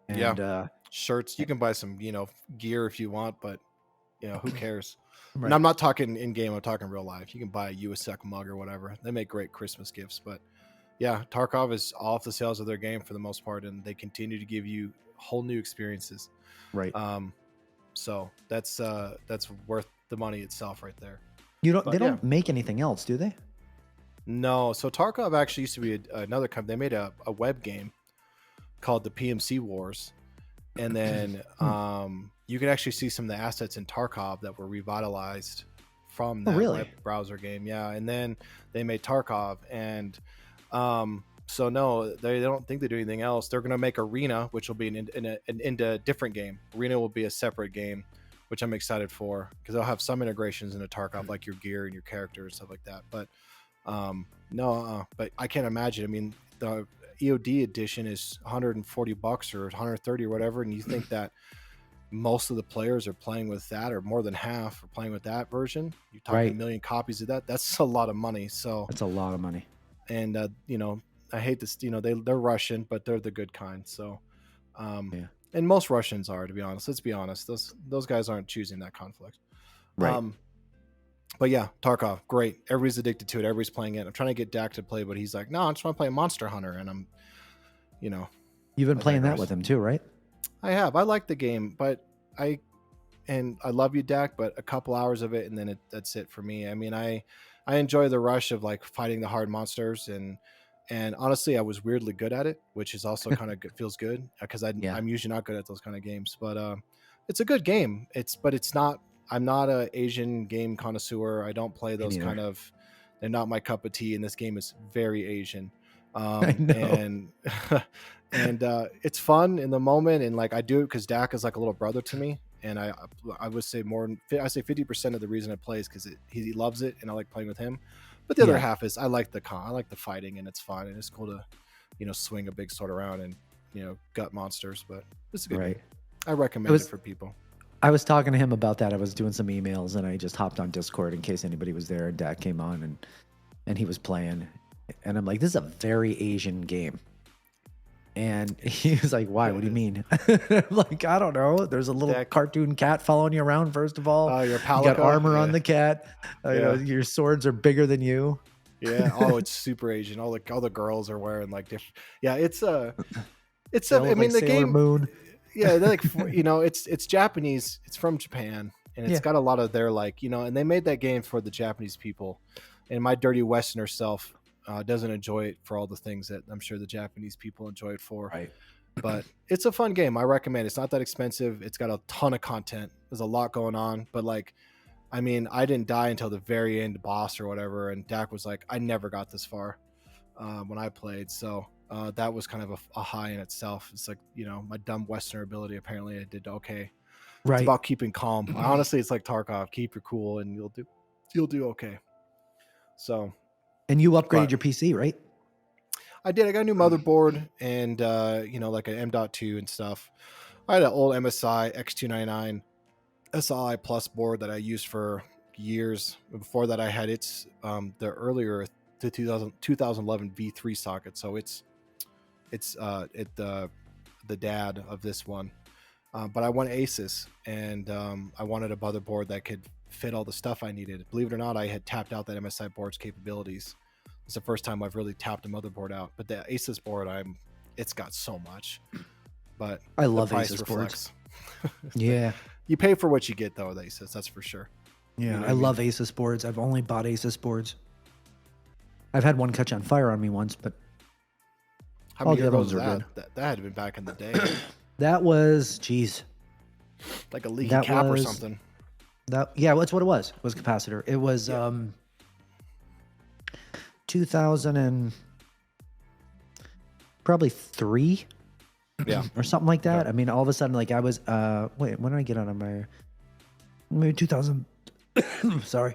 Yeah, And shirts. You can buy some gear if you want, but who cares? And right. I'm not talking in game. I'm talking real life. You can buy a USEC mug or whatever. They make great Christmas gifts, but yeah, Tarkov is off the sales of their game for the most part, and they continue to give you whole new experiences. Right. So that's worth the money itself right there. They But yeah, don't make anything else, do they? no. So Tarkov actually used to be another company. They made a web game called the PMC Wars, and then you can actually see some of the assets in Tarkov that were revitalized from Oh, that really? web browser game. Yeah, and then they made Tarkov, and so no, they don't think they do anything else. They're going to make Arena, which will be an different game. Arena will be a separate game, which I'm excited for because they'll have some integrations into Tarkov, like your gear and your character and stuff like that. But no, but I can't imagine. I mean, the EOD edition is $140 or 130 or whatever, and you think that most of the players are playing with that, or more than half are playing with that version. You're talking Right. a million copies of that. That's a lot of money. So, That's a lot of money. and I hate this. They're Russian, but they're the good kind. So, Yeah. and most Russians are, to be honest. Let's be honest. Those guys aren't choosing that conflict. Right. But yeah, Tarkov, great. Everybody's addicted to it. Everybody's playing it. I'm trying to get Dak to play, but he's like, no, I just want to play Monster Hunter, and I'm, You've been I playing that digress. with him too, right? I have. I like the game, but I love you, Dak, but a couple hours of it, and then that's it for me. I mean, I enjoy the rush of like fighting the hard monsters, and honestly, I was weirdly good at it, which is also kind of feels good because Yeah. I'm usually not good at those kind of games. But it's a good game. It's not. I'm not a Asian game connoisseur. I don't play those neither. kind of. They're not my cup of tea, and this game is very Asian. I know. And and it's fun in the moment, and like I do it because Dak is like a little brother to me, and I would say I say 50% of the reason I play is because he loves it, and I like playing with him. But the other Yeah. half is I like the fighting, and it's fun, and it's cool to swing a big sword around and gut monsters. But it's a good Right. game. I recommend was- it for people. I was talking to him about that. I was doing some emails and I just hopped on Discord in case anybody was there. And Dad came on and he was playing. And I'm like, this is a very Asian game. And he was like, why? What do you mean? I'm like, I don't know. There's a little Dak- cartoon cat following you around, first of all. Your You Palico, got armor yeah. on the cat. Your swords are bigger than you. Yeah. Oh, it's super Asian. All the girls are wearing like different. Yeah, it's I They all mean look like the Sailor game. Moon. Yeah, they're like it's Japanese. It's from Japan, and it's Yeah. got a lot of their like and they made that game for the Japanese people. And my dirty Westerner self doesn't enjoy it for all the things that I'm sure the Japanese people enjoy it for. Right. But it's a fun game. I recommend. It's not that expensive. It's got a ton of content. There's a lot going on, but like. I mean, I didn't die until the very end boss or whatever, and Dak was like, I never got this far when I played. So that was kind of a high in itself. It's like, my dumb Westerner ability, apparently I did okay. It's Right. about keeping calm. Honestly, it's like Tarkov. Keep your cool and you'll do okay. So. And you upgraded your PC, right? I did. I got a new motherboard and, like an M.2 and stuff. I had an old MSI X299 SLI Plus board that I used for years. Before that, I had the 2011 V3 socket. So it's the dad of this one. But I went Asus, and I wanted a motherboard that could fit all the stuff I needed. Believe it or not, I had tapped out that MSI board's capabilities. It's the first time I've really tapped a motherboard out. But the Asus board, it's got so much. But I love the price Asus reflects. boards. Yeah. You pay for what you get, though, with Asus. That's for sure. Yeah. You know what I I mean? love Asus boards. I've only bought Asus boards. I've had one catch on fire on me once, but How all many the years other ago ones was are that? good. That had to been back in the day. That was, geez, Like a leaky that cap or was something. that. Yeah, that's what it was. It was capacitor. It was Yeah. 2000 and probably 3 Yeah. or something like that. Okay. I mean, all of a sudden, like I was. Wait, when did I get out of my? Maybe 2000. Sorry.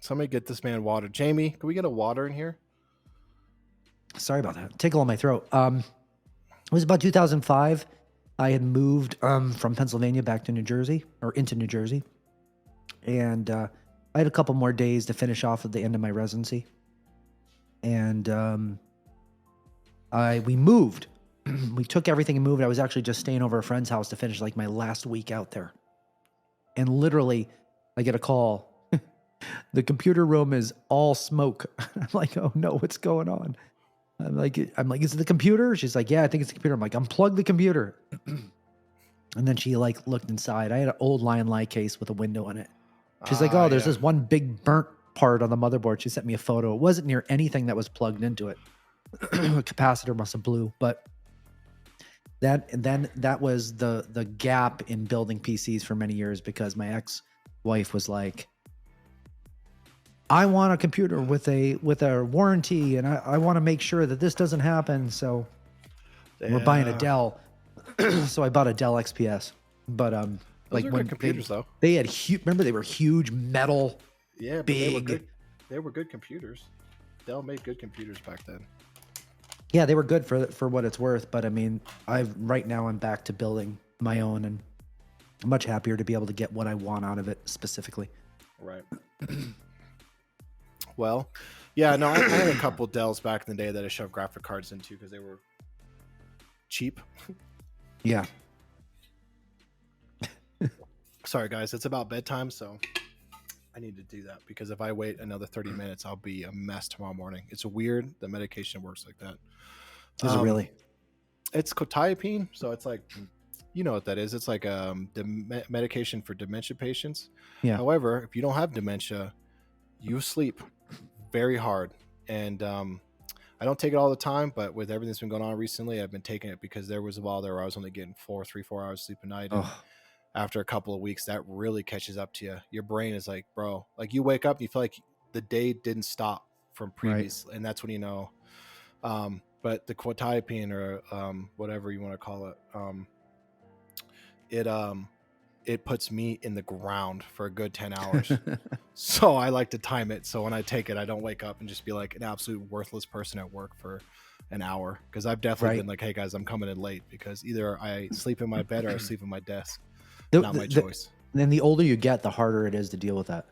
Somebody get this man water. Jamie, can we get a water in here? Sorry about that. Tickle in my throat. It was about 2005. I had moved from Pennsylvania back to New Jersey, or into New Jersey, and I had a couple more days to finish off at the end of my residency, and we moved. We took everything and moved. I was actually just staying over a friend's house to finish like my last week out there, and literally, I get a call. The computer room is all smoke. I'm like, oh no, what's going on? I'm like, is it the computer? She's like, yeah, I think it's the computer. I'm like, unplug the computer. And then she like looked inside. I had an old Lion case with a window in it. She's like, oh, there's Yeah. this one big burnt part on the motherboard. She sent me a photo. It wasn't near anything that was plugged into it. A capacitor must have blew. But that was the gap in building PCs for many years, because my ex-wife was like, I want a computer with a warranty, and I want to make sure that this doesn't happen. So we're buying a Dell. So I bought a Dell XPS. But Those like are when good computers though. they had remember they were huge metal. Yeah, but big. They were good computers. Dell made good computers back then. Yeah, they were good for what it's worth. But I mean, right now I'm back to building my own, and I'm much happier to be able to get what I want out of it specifically. Right. Well, yeah, no, I had a couple Dells back in the day that I shoved graphic cards into because they were cheap. Yeah. Sorry, guys, it's about bedtime, so I need to do that, because if I wait another 30 minutes, I'll be a mess tomorrow morning. It's weird that medication works like that. Is it really? It's quetiapine, so it's like, you know what that is. It's like the medication for dementia patients. Yeah. However, if you don't have dementia, you sleep very hard. And I don't take it all the time, but with everything that's been going on recently, I've been taking it, because there was a while there where I was only getting 4 hours sleep a night. And after a couple of weeks, that really catches up to you. Your brain is like, bro, like you wake up and you feel like the day didn't stop from previous. Right. And that's when you know. But the quetiapine, or whatever you want to call it, it puts me in the ground for a good 10 hours. So I like to time it. So when I take it, I don't wake up and just be like an absolute worthless person at work for an hour. Because I've definitely been like, hey guys, I'm coming in late, because either I sleep in my bed or I sleep in my desk. Not my choice. And the older you get, the harder it is to deal with that.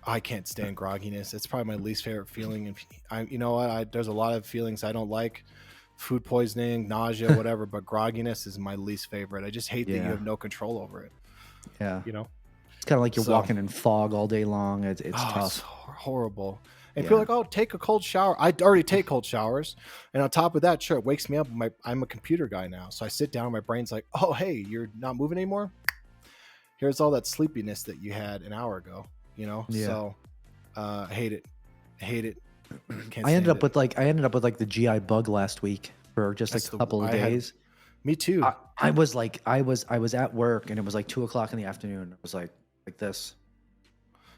I can't stand grogginess. It's probably my least favorite feeling. And you know what? There's a lot of feelings I don't like. Food poisoning, nausea, whatever. But grogginess is my least favorite. I just hate that you have no control over it. Yeah. You know? It's kind of like you're walking in fog all day long. It's tough. It's horrible. And if you're like, oh, take a cold shower. I already take cold showers. And on top of that, sure, it wakes me up. I'm a computer guy now. So I sit down. My brain's like, oh, hey, you're not moving anymore? Here's all that sleepiness that you had an hour ago. You know? Yeah. So hate it. I ended up with the GI bug last week for just a couple of days. Me too. I was at work, and it was like 2:00 in the afternoon. I was like this,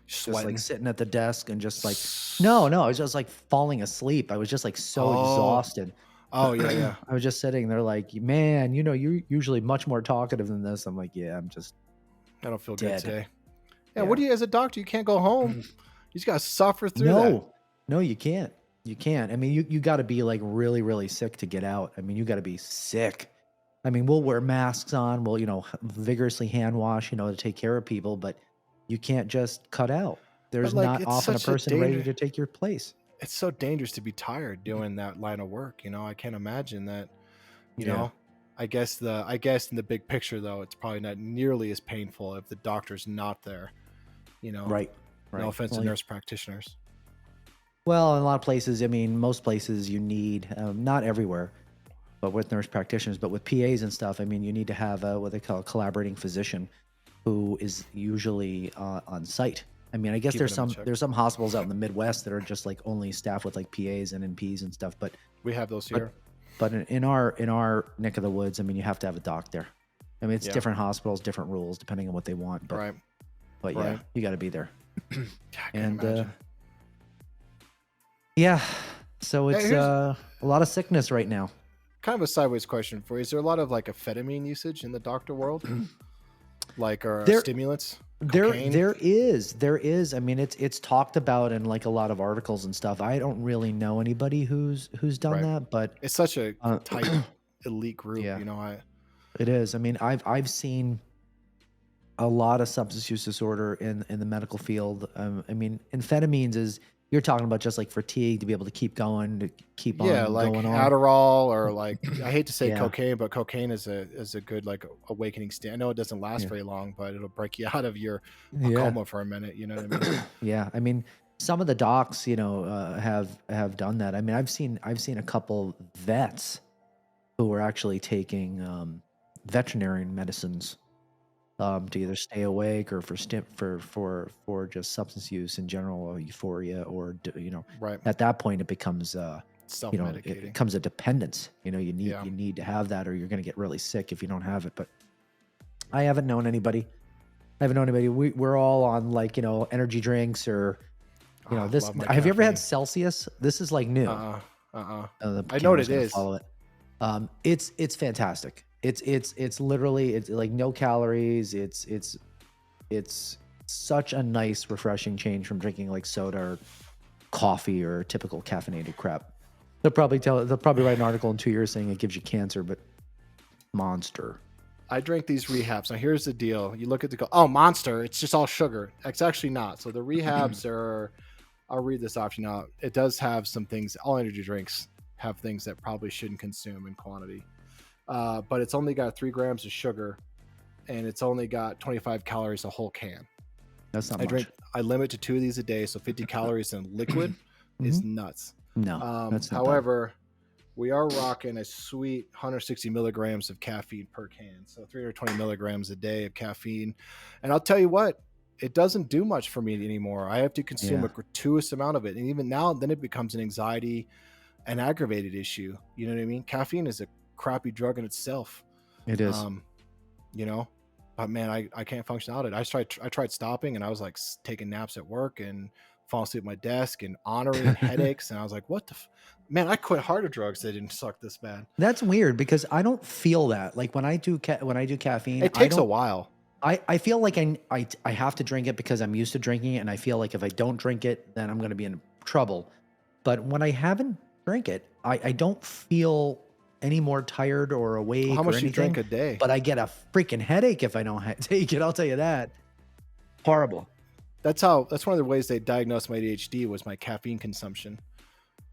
sweating, just like sitting at the desk, and just like no, I was just like falling asleep. I was just like so exhausted. Oh yeah. I was just sitting there like, man, you're usually much more talkative than this. I'm like, yeah, I don't feel dead. Good today. Yeah, what do you, as a doctor, you can't go home. You just gotta suffer through that. No, you can't. I mean, you got to be like really, really sick to get out. I mean, you got to be sick. I mean, we'll wear masks on. We'll, vigorously hand wash, to take care of people, but you can't just cut out. There's not often a person ready to take your place. It's so dangerous to be tired doing that line of work. I can't imagine that, you know, I guess in the big picture though, it's probably not nearly as painful if the doctor's not there, Right. No offense to nurse practitioners. Well, in a lot of places, I mean, most places you need, not everywhere, but with nurse practitioners, but with PAs and stuff, I mean, you need to have what they call a collaborating physician, who is usually on site. I mean, I guess keeping them in check. there's some hospitals out in the Midwest that are just like only staffed with like PAs and NPs and stuff. We have those But here. but in our neck of the woods, I mean, you have to have a doc there. I mean, it's Yeah. different hospitals, different rules depending on what they want. Right. But yeah, Right. you got to be there. Yeah, I can And imagine. yeah, so Hey, it's here's a lot of sickness right now. kind of a sideways question for you. Is there a lot of like amphetamine usage in the doctor world? Like, or There stimulants? there Cocaine? there is. I mean, it's talked about in like a lot of articles and stuff. I don't really know anybody who's done Right. that, but It's such a uh, tight elite group, yeah, you know. it is. I mean, I've seen a lot of substance use disorder in the medical field. I mean, amphetamines is you're talking about just like fatigue to be able to keep going, to keep Yeah, on like going on. Adderall, or like, I hate to say Yeah, cocaine, but cocaine is a good like awakening state. I know it doesn't last yeah, very long, but it'll break you out of your a yeah, coma for a minute. You know what I mean? yeah. I mean, some of the docs, have done that. I mean, I've seen a couple vets who are actually taking veterinarian medicines to either stay awake or for just substance use in general, or euphoria, or Right. at that point it becomes it Self-medicating. becomes a dependence. You need Yeah. you need to have that, or you're going to get really sick if you don't have it. But I haven't known anybody. We're all on like energy drinks, or Oh, this. love my Have you ever had caffeine. Celsius? This is like new. Uh-uh. The I know what camera's it gonna is. follow it. It's fantastic. It's literally, it's like no calories. It's such a nice, refreshing change from drinking like soda or coffee or typical caffeinated crap. They'll probably write an article in 2 years saying it gives you cancer, but Monster. I drink these rehabs. Now here's the deal. You look at oh, Monster, it's just all sugar. It's actually not. So the rehabs are, I'll read this option out. It does have some things. All energy drinks have things that probably shouldn't consume in quantity. But it's only got 3 grams of sugar, and it's only got 25 calories a whole can. That's not much. I limit to 2 of these a day, so 50 calories in liquid is nuts. No, that's not bad. However, we are rocking a sweet 160 milligrams of caffeine per can, so 320 milligrams a day of caffeine. And I'll tell you what, it doesn't do much for me anymore. I have to consume a gratuitous amount of it, and even now, then it becomes an anxiety and aggravated issue. You know what I mean? Caffeine is a crappy drug in itself. It is. But man, I can't function without it. I tried stopping, and I was like taking naps at work and falling asleep at my desk and honoring headaches, and I was like, what the man, I quit harder drugs that didn't suck this bad. That's weird because I don't feel that. Like when I do caffeine, It takes a while. I feel like I have to drink it because I'm used to drinking it, and I feel like if I don't drink it, then I'm going to be in trouble. But when I haven't drank it, I don't feel any more tired or awake. How much or do you anything, drink a day? But I get a freaking headache if I don't take it. I'll tell you that. Horrible. That's one of the ways they diagnosed my ADHD was my caffeine consumption.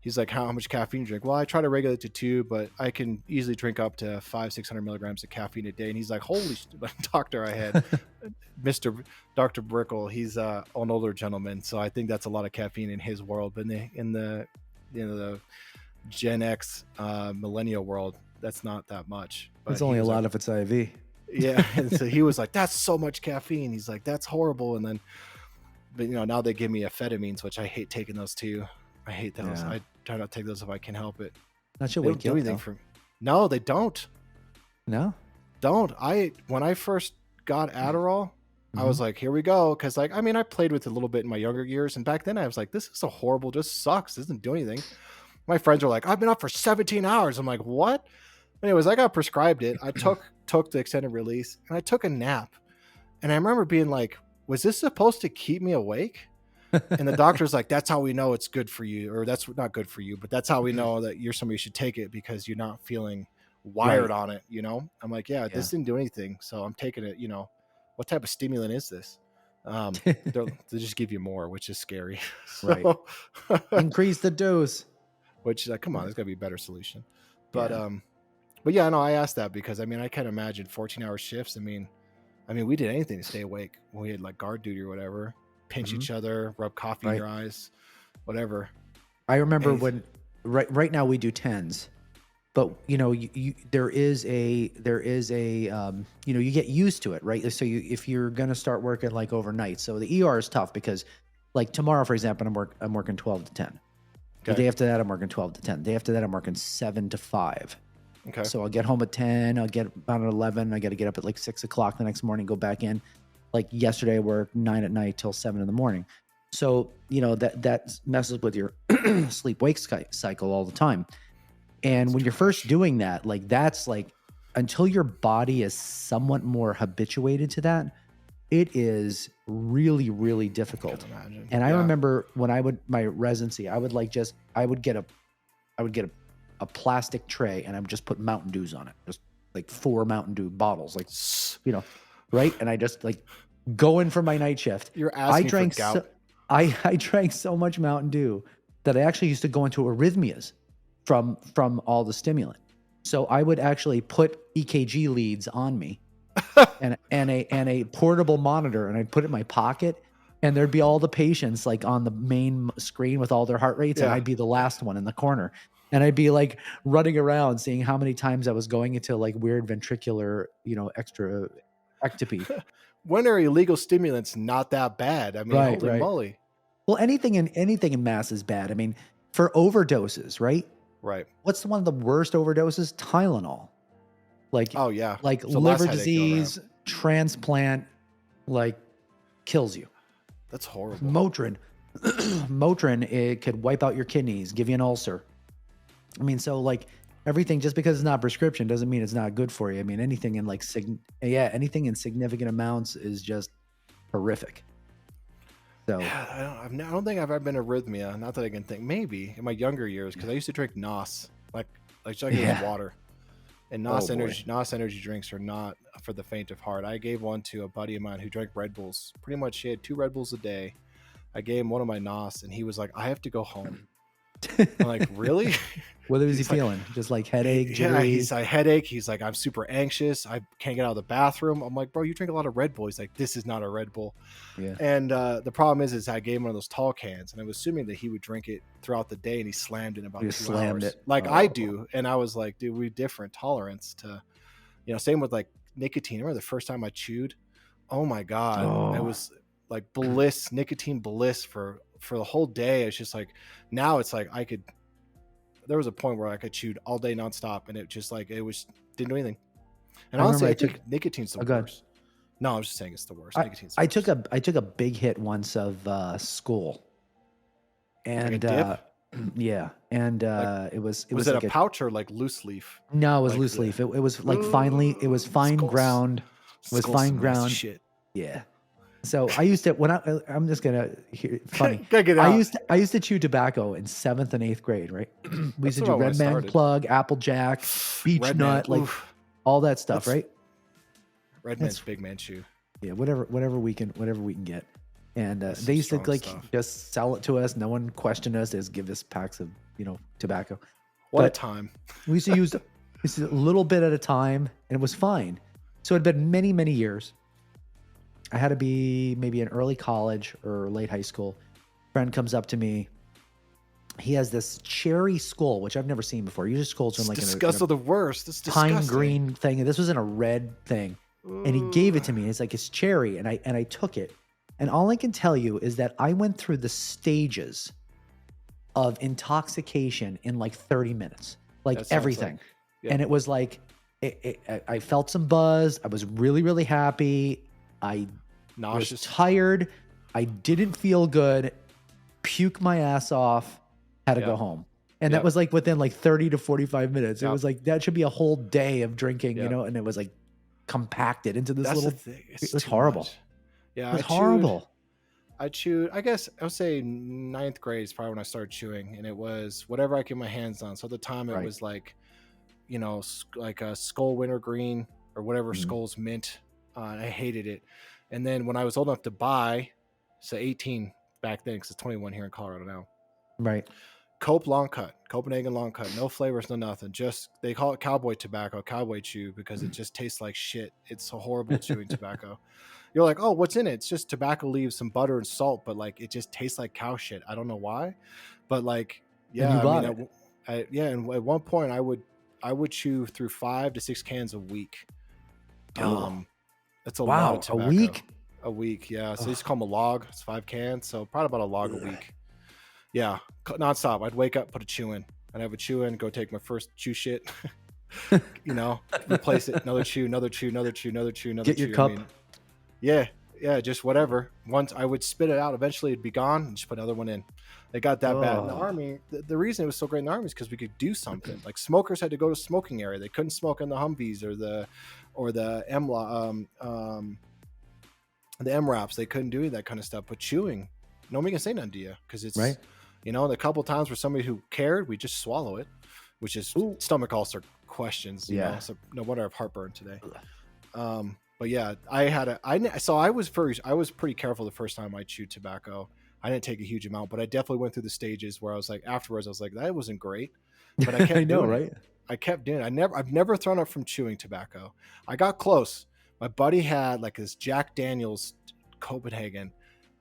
He's like, how much caffeine do you drink? Well, I try to regulate to 2, but I can easily drink up to 500-600 milligrams of caffeine a day. And he's like, holy doctor, I had Dr. Brickle. He's an older gentleman, so I think that's a lot of caffeine in his world. But in the the Gen X millennial world, that's not that much. But it's only a lot if it's IV. Yeah, and so he was like, that's so much caffeine. He's like, that's horrible. And then, but now they give me amphetamines, which I hate taking those too. I hate those. Yeah. I try not to take those if I can help it. That should They wake don't you do up. anything for. No, they don't. No. When I first got Adderall, I was like, here we go. Cause like, I mean, I played with it a little bit in my younger years. And back then I was like, this is a horrible, just sucks. Doesn't do anything. My friends are like, I've been up for 17 hours. I'm like, what? Anyways, I got prescribed it. I took the extended release, and I took a nap. And I remember being like, was this supposed to keep me awake? And the doctor's like, that's how we know it's good for you. Or that's not good for you, but that's how we know that you're somebody who should take it because you're not feeling wired on it. I'm like, yeah, this didn't do anything. So I'm taking it. What type of stimulant is this? They just give you more, which is scary. Right. Increase the dose. Which come on, there's gotta be a better solution. But yeah, no, I asked that because I mean, I can't imagine 14-hour shifts. I mean, we did anything to stay awake when we had like guard duty or whatever. Pinch each other, rub coffee in your eyes, whatever. I remember when right now we do 10s. but there is a you get used to it, right? So if you're gonna start working like overnight, so the ER is tough because like tomorrow, for example, I'm working 12 to 10. The Okay. day after that, I'm working 12 to 10. The day after that, I'm working 7 to 5. Okay. So I'll get home at 10. I'll get about at 11. I got to get up at like 6 o'clock the next morning, go back in. Like yesterday, I worked 9 at night till 7 in the morning. So, that messes with your sleep wake cycle all the time. And when you're first doing that, like that's like until your body is somewhat more habituated to that, it is really, really difficult. Imagine. And I Yeah. remember when my residency, I would get a plastic tray and I would just put Mountain Dews on it, just like 4 Mountain Dew bottles, like, right. And I just like go in for my night shift. You're asking for gout. I drank so much Mountain Dew that I actually used to go into arrhythmias from all the stimulant. So I would actually put EKG leads on me and a portable monitor, and I'd put it in my pocket, and there'd be all the patients like on the main screen with all their heart rates, and I'd be the last one in the corner, and I'd be like running around seeing how many times I was going into like weird ventricular, extra ectopy. When are illegal stimulants not that bad? I mean, holy moly. Well, anything in mass is bad. I mean, for overdoses, right? Right. What's one of the worst overdoses? Tylenol. Like, oh yeah, like liver disease, transplant, like kills you. That's horrible. Motrin, it could wipe out your kidneys, give you an ulcer. I mean, so like everything, just because it's not prescription doesn't mean it's not good for you. I mean, anything in anything in significant amounts is just horrific. So yeah, I don't think I've ever been arrhythmia. Not that I can think. Maybe in my younger years, because I used to drink NOS, like chugging water. And NOS energy drinks are not for the faint of heart. I gave one to a buddy of mine who drank Red Bulls. Pretty much, he had 2 Red Bulls a day. I gave him one of my NOS, and he was like, "I have to go home." I'm like, "Really?" What was he feeling? Just like headache, jittery? Yeah, he's like headache. He's like, "I'm super anxious. I can't get out of the bathroom." I'm like, "Bro, you drink a lot of Red Bull." He's like, "This is not a Red Bull." Yeah. And the problem is I gave him one of those tall cans, and I was assuming that he would drink it throughout the day, and he slammed it in about 2 hours, like I do. And I was like, "Dude, we have different tolerance to, same with like nicotine." I remember the first time I chewed. Oh my god, it was like bliss, nicotine bliss for the whole day. It's just like now it's like there was a point where I could chew all day nonstop, and it just like didn't do anything. And honestly, I think nicotine's the worst. No, I was just saying it's the worst. Nicotine's the worst. I took a big hit once of Skull, and yeah, and it was it like a pouch or like loose leaf? No, it was loose leaf. It was like fine ground. It was fine ground. Shit. Yeah. So I used to I'm just gonna funny. Get out. I used to chew tobacco in 7th and 8th grade, right? We used to do Red Man Plug, Applejack, Beech Nut, like all that stuff, right? Red Man's big man chew. Yeah, whatever we can get. And they used to like just sell it to us. No one questioned us. They just give us packs of tobacco. What a time. We used to use a little bit at a time, and it was fine. So it had been many, many years. I had to be maybe in early college or late high school. Friend comes up to me. He has this cherry skull, which I've never seen before. Usually skulls are like disgusting. The worst. It's pine green thing, and this was in a red thing. And he gave it to me. It's like it's cherry, and I took it. And all I can tell you is that I went through the stages of intoxication in like 30 minutes, like everything. And it was like I felt some buzz. I was really, really happy. I was tired. I didn't feel good. Puke my ass off. Had to go home. And that was like within like 30 to 45 minutes. It was like that should be a whole day of drinking, and it was like compacted into this little thing. It was horrible. Much. Yeah, it was horrible. I chewed, I guess I would say 9th grade is probably when I started chewing, and it was whatever I could get my hands on. So at the time it was like, like a Skull Wintergreen or whatever Skull's mint. I hated it. And then when I was old enough to buy, so 18 back then, because it's 21 here in Colorado now. Right. Cope long cut, Copenhagen long cut, no flavors, no nothing. Just they call it cowboy tobacco, cowboy chew, because it just tastes like shit. It's a horrible chewing tobacco. You're like, oh, what's in it? It's just tobacco leaves, some butter and salt, but like it just tastes like cow shit. I don't know why, but like, yeah, and at one point I would chew through 5 to 6 cans a week. Oh, That's a lot of wow. A tobacco. week? A week, yeah. So they used to Oh, call them a log. It's 5 cans, so probably about a log a ugh. week. Yeah, nonstop. I'd wake up, put a chew in. I'd have a chew in, go take my first chew shit. Replace it, another chew, another chew, another chew, another chew, another Get your chew. I cup. mean, yeah, yeah, just whatever. Once I would spit it out, eventually it'd be gone, and just put another one in. It got that bad in the Oh, army. The reason it was so great in the army is because we could do something. Like smokers had to go to smoking area. They couldn't smoke in the Humvees or the the MRAPs. They couldn't do any of that kind of stuff. But chewing, nobody can say nothing to you because right. it's the couple times where somebody who cared, we just swallow it, which is Ooh. stomach ulcer questions. Yeah. So no wonder I have heartburn today. But yeah, I was pretty careful the first time I chewed tobacco. I didn't take a huge amount, but I definitely went through the stages where I was like, afterwards, I was like, that wasn't great, but I I kept know, doing it. right? I kept doing it. I've never thrown up from chewing tobacco. I got close. My buddy had like this Jack Daniels Copenhagen,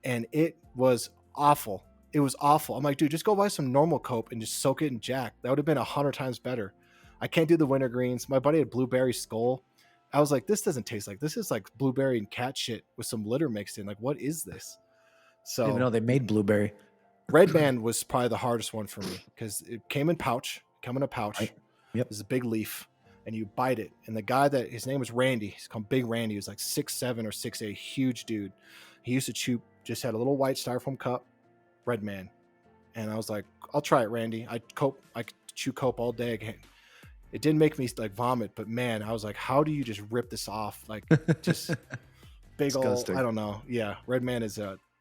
and it was awful. It was awful. I'm like, dude, just go buy some normal Cope and just soak it in Jack. That would have been 100 times better. I can't do the wintergreens. My buddy had blueberry skull. I was like, this doesn't taste like this. Is like blueberry and cat shit with some litter mixed in. Like, what is this? I didn't even So know they made blueberry. Red Man was probably the hardest one for me because it came in a Right. pouch. Yep. There's a big leaf, and you bite it. And the guy that his name was Randy, he's called Big Randy. He was like 6'7" or 6'8", huge dude. He used to chew, just had a little white styrofoam cup, Red Man. And I was like, I'll try it, Randy. I could chew Cope all day. It didn't make me like vomit, but man, I was like, how do you just rip this off? Like just big old, Disgusting. I don't know. Yeah, Red Man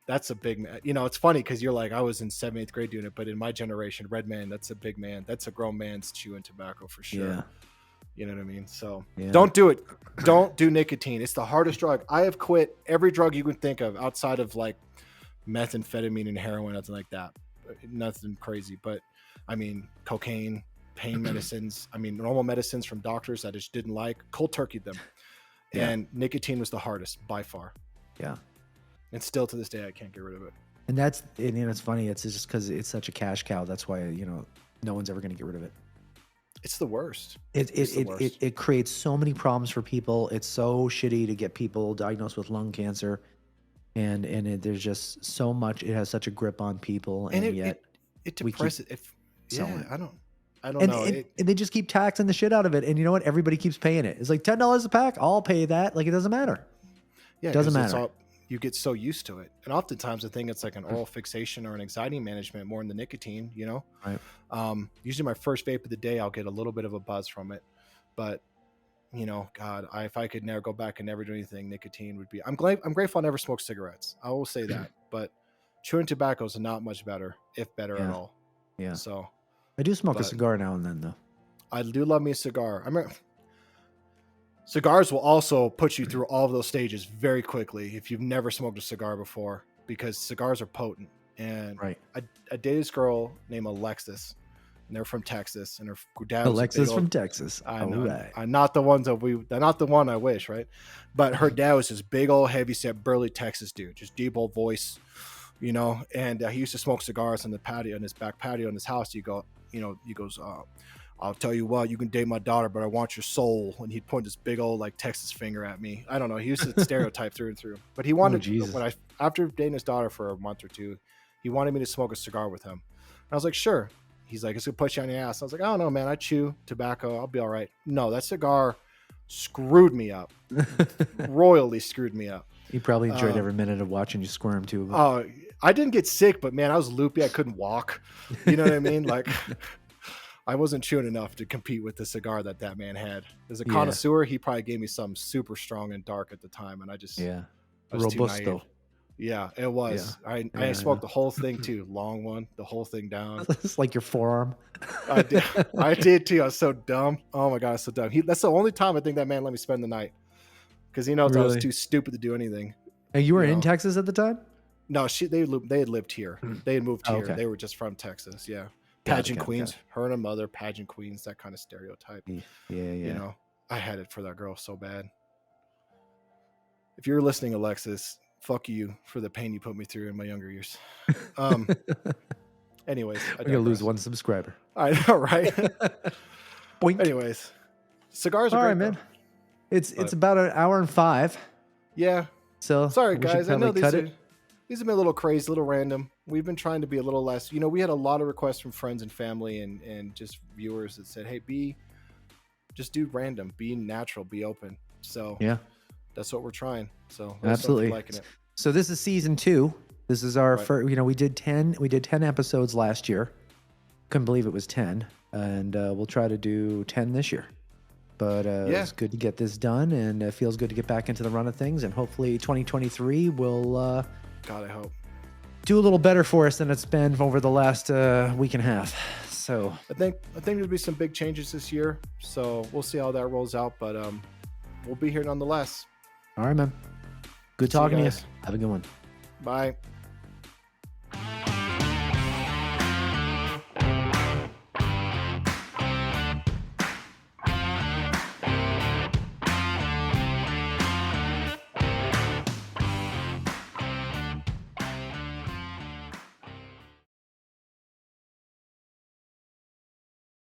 that's a big man. It's funny because you're like, I was in 7th, 8th grade doing it, but in my generation, Red Man, that's a big man. That's a grown man's chewing tobacco for sure. Yeah. You know what I mean? So Yeah. don't do it. Don't do nicotine. It's the hardest drug. I have quit every drug you can think of outside of like methamphetamine and heroin, nothing like that. Nothing crazy. But I mean, cocaine, pain medicines, normal medicines from doctors I just didn't like, cold turkeyed them. Yeah. And nicotine was the hardest by far. Yeah. And still to this day, I can't get rid of it. And it's funny. It's just because it's such a cash cow. That's why, no one's ever going to get rid of it. It's the worst. It creates so many problems for people. It's so shitty to get people diagnosed with lung cancer. And there's just so much, it has such a grip on people. And yet it depresses. I don't know. And they just keep taxing the shit out of it. And you know what? Everybody keeps paying it. It's like $10 a pack. I'll pay that. Like, it doesn't matter. Yeah, it doesn't matter. You get so used to it. And oftentimes I think it's like an oral fixation or an anxiety management more than the nicotine, Right. Usually my first vape of the day, I'll get a little bit of a buzz from it. But, God, if I could never go back and never do anything, nicotine would be, I'm grateful I never smoked cigarettes. I will say that. But chewing tobacco is not much better, if better at all. Yeah. So I do smoke a cigar now and then, though. I do love me a cigar. Cigars will also put you through all of those stages very quickly if you've never smoked a cigar before, because cigars are potent. And right. I dated this girl named Alexis, and they're from Texas, and her dad was Alexis from Texas. I know. Right. I'm not the ones they're not the one I wish, right? But her dad was this big old heavy set burly Texas dude, just deep old voice, and he used to smoke cigars on the patio, in his back patio in his house. He goes, I'll tell you what, you can date my daughter, but I want your soul. And he'd point this big old like Texas finger at me. I don't know. He used to stereotype through and through. But he wanted after dating his daughter for a month or two, he wanted me to smoke a cigar with him. And I was like, sure. He's like, it's gonna put you on your ass. I was like, I don't know, man. I chew tobacco. I'll be all right. No, that cigar screwed me up. Royally screwed me up. He probably enjoyed every minute of watching you squirm too. Oh, I didn't get sick, but man, I was loopy. I couldn't walk. You know what I mean? Like, I wasn't chewing enough to compete with the cigar that man had. As a connoisseur, he probably gave me something super strong and dark at the time, and I was Robusto. Yeah, it was. Yeah. I smoked the whole thing too, long one, the whole thing down. It's like your forearm. I did too. I was so dumb. Oh my god, I was so dumb. That's the only time I think that man let me spend the night, because I was too stupid to do anything. And you were in Texas at the time? No, they had lived here. They had moved here. Okay. They were just from Texas. Yeah. Pageant queens, her and her mother, pageant queens, that kind of stereotype. Yeah. I had it for that girl so bad. If you're listening, Alexis, fuck you for the pain you put me through in my younger years. Anyways, I'm gonna lose one subscriber. I know, right? Boink. Anyways, cigars are All right, great though. man. It's But about an hour and 5. yeah, So sorry we should guys. I probably know cut it. these have been a little crazy, a little random. We've been trying to be a little less. We had a lot of requests from friends and family and just viewers that said, "Hey, just do random, be natural, be open." So Yeah, that's what we're trying. So let us know if you're absolutely. liking it. So this is season 2. This is our Right. first, we did 10 episodes last year. Couldn't believe it was 10, and we'll try to do 10 this year. But Yeah. it's good to get this done, and it feels good to get back into the run of things, and hopefully 2023 will God, I hope. do a little better for us than it's been over the last week and a half. So I think there'll be some big changes this year. So we'll see how that rolls out. But we'll be here nonetheless. all right, man. Good See you talking to you. guys. Have a good one. Bye.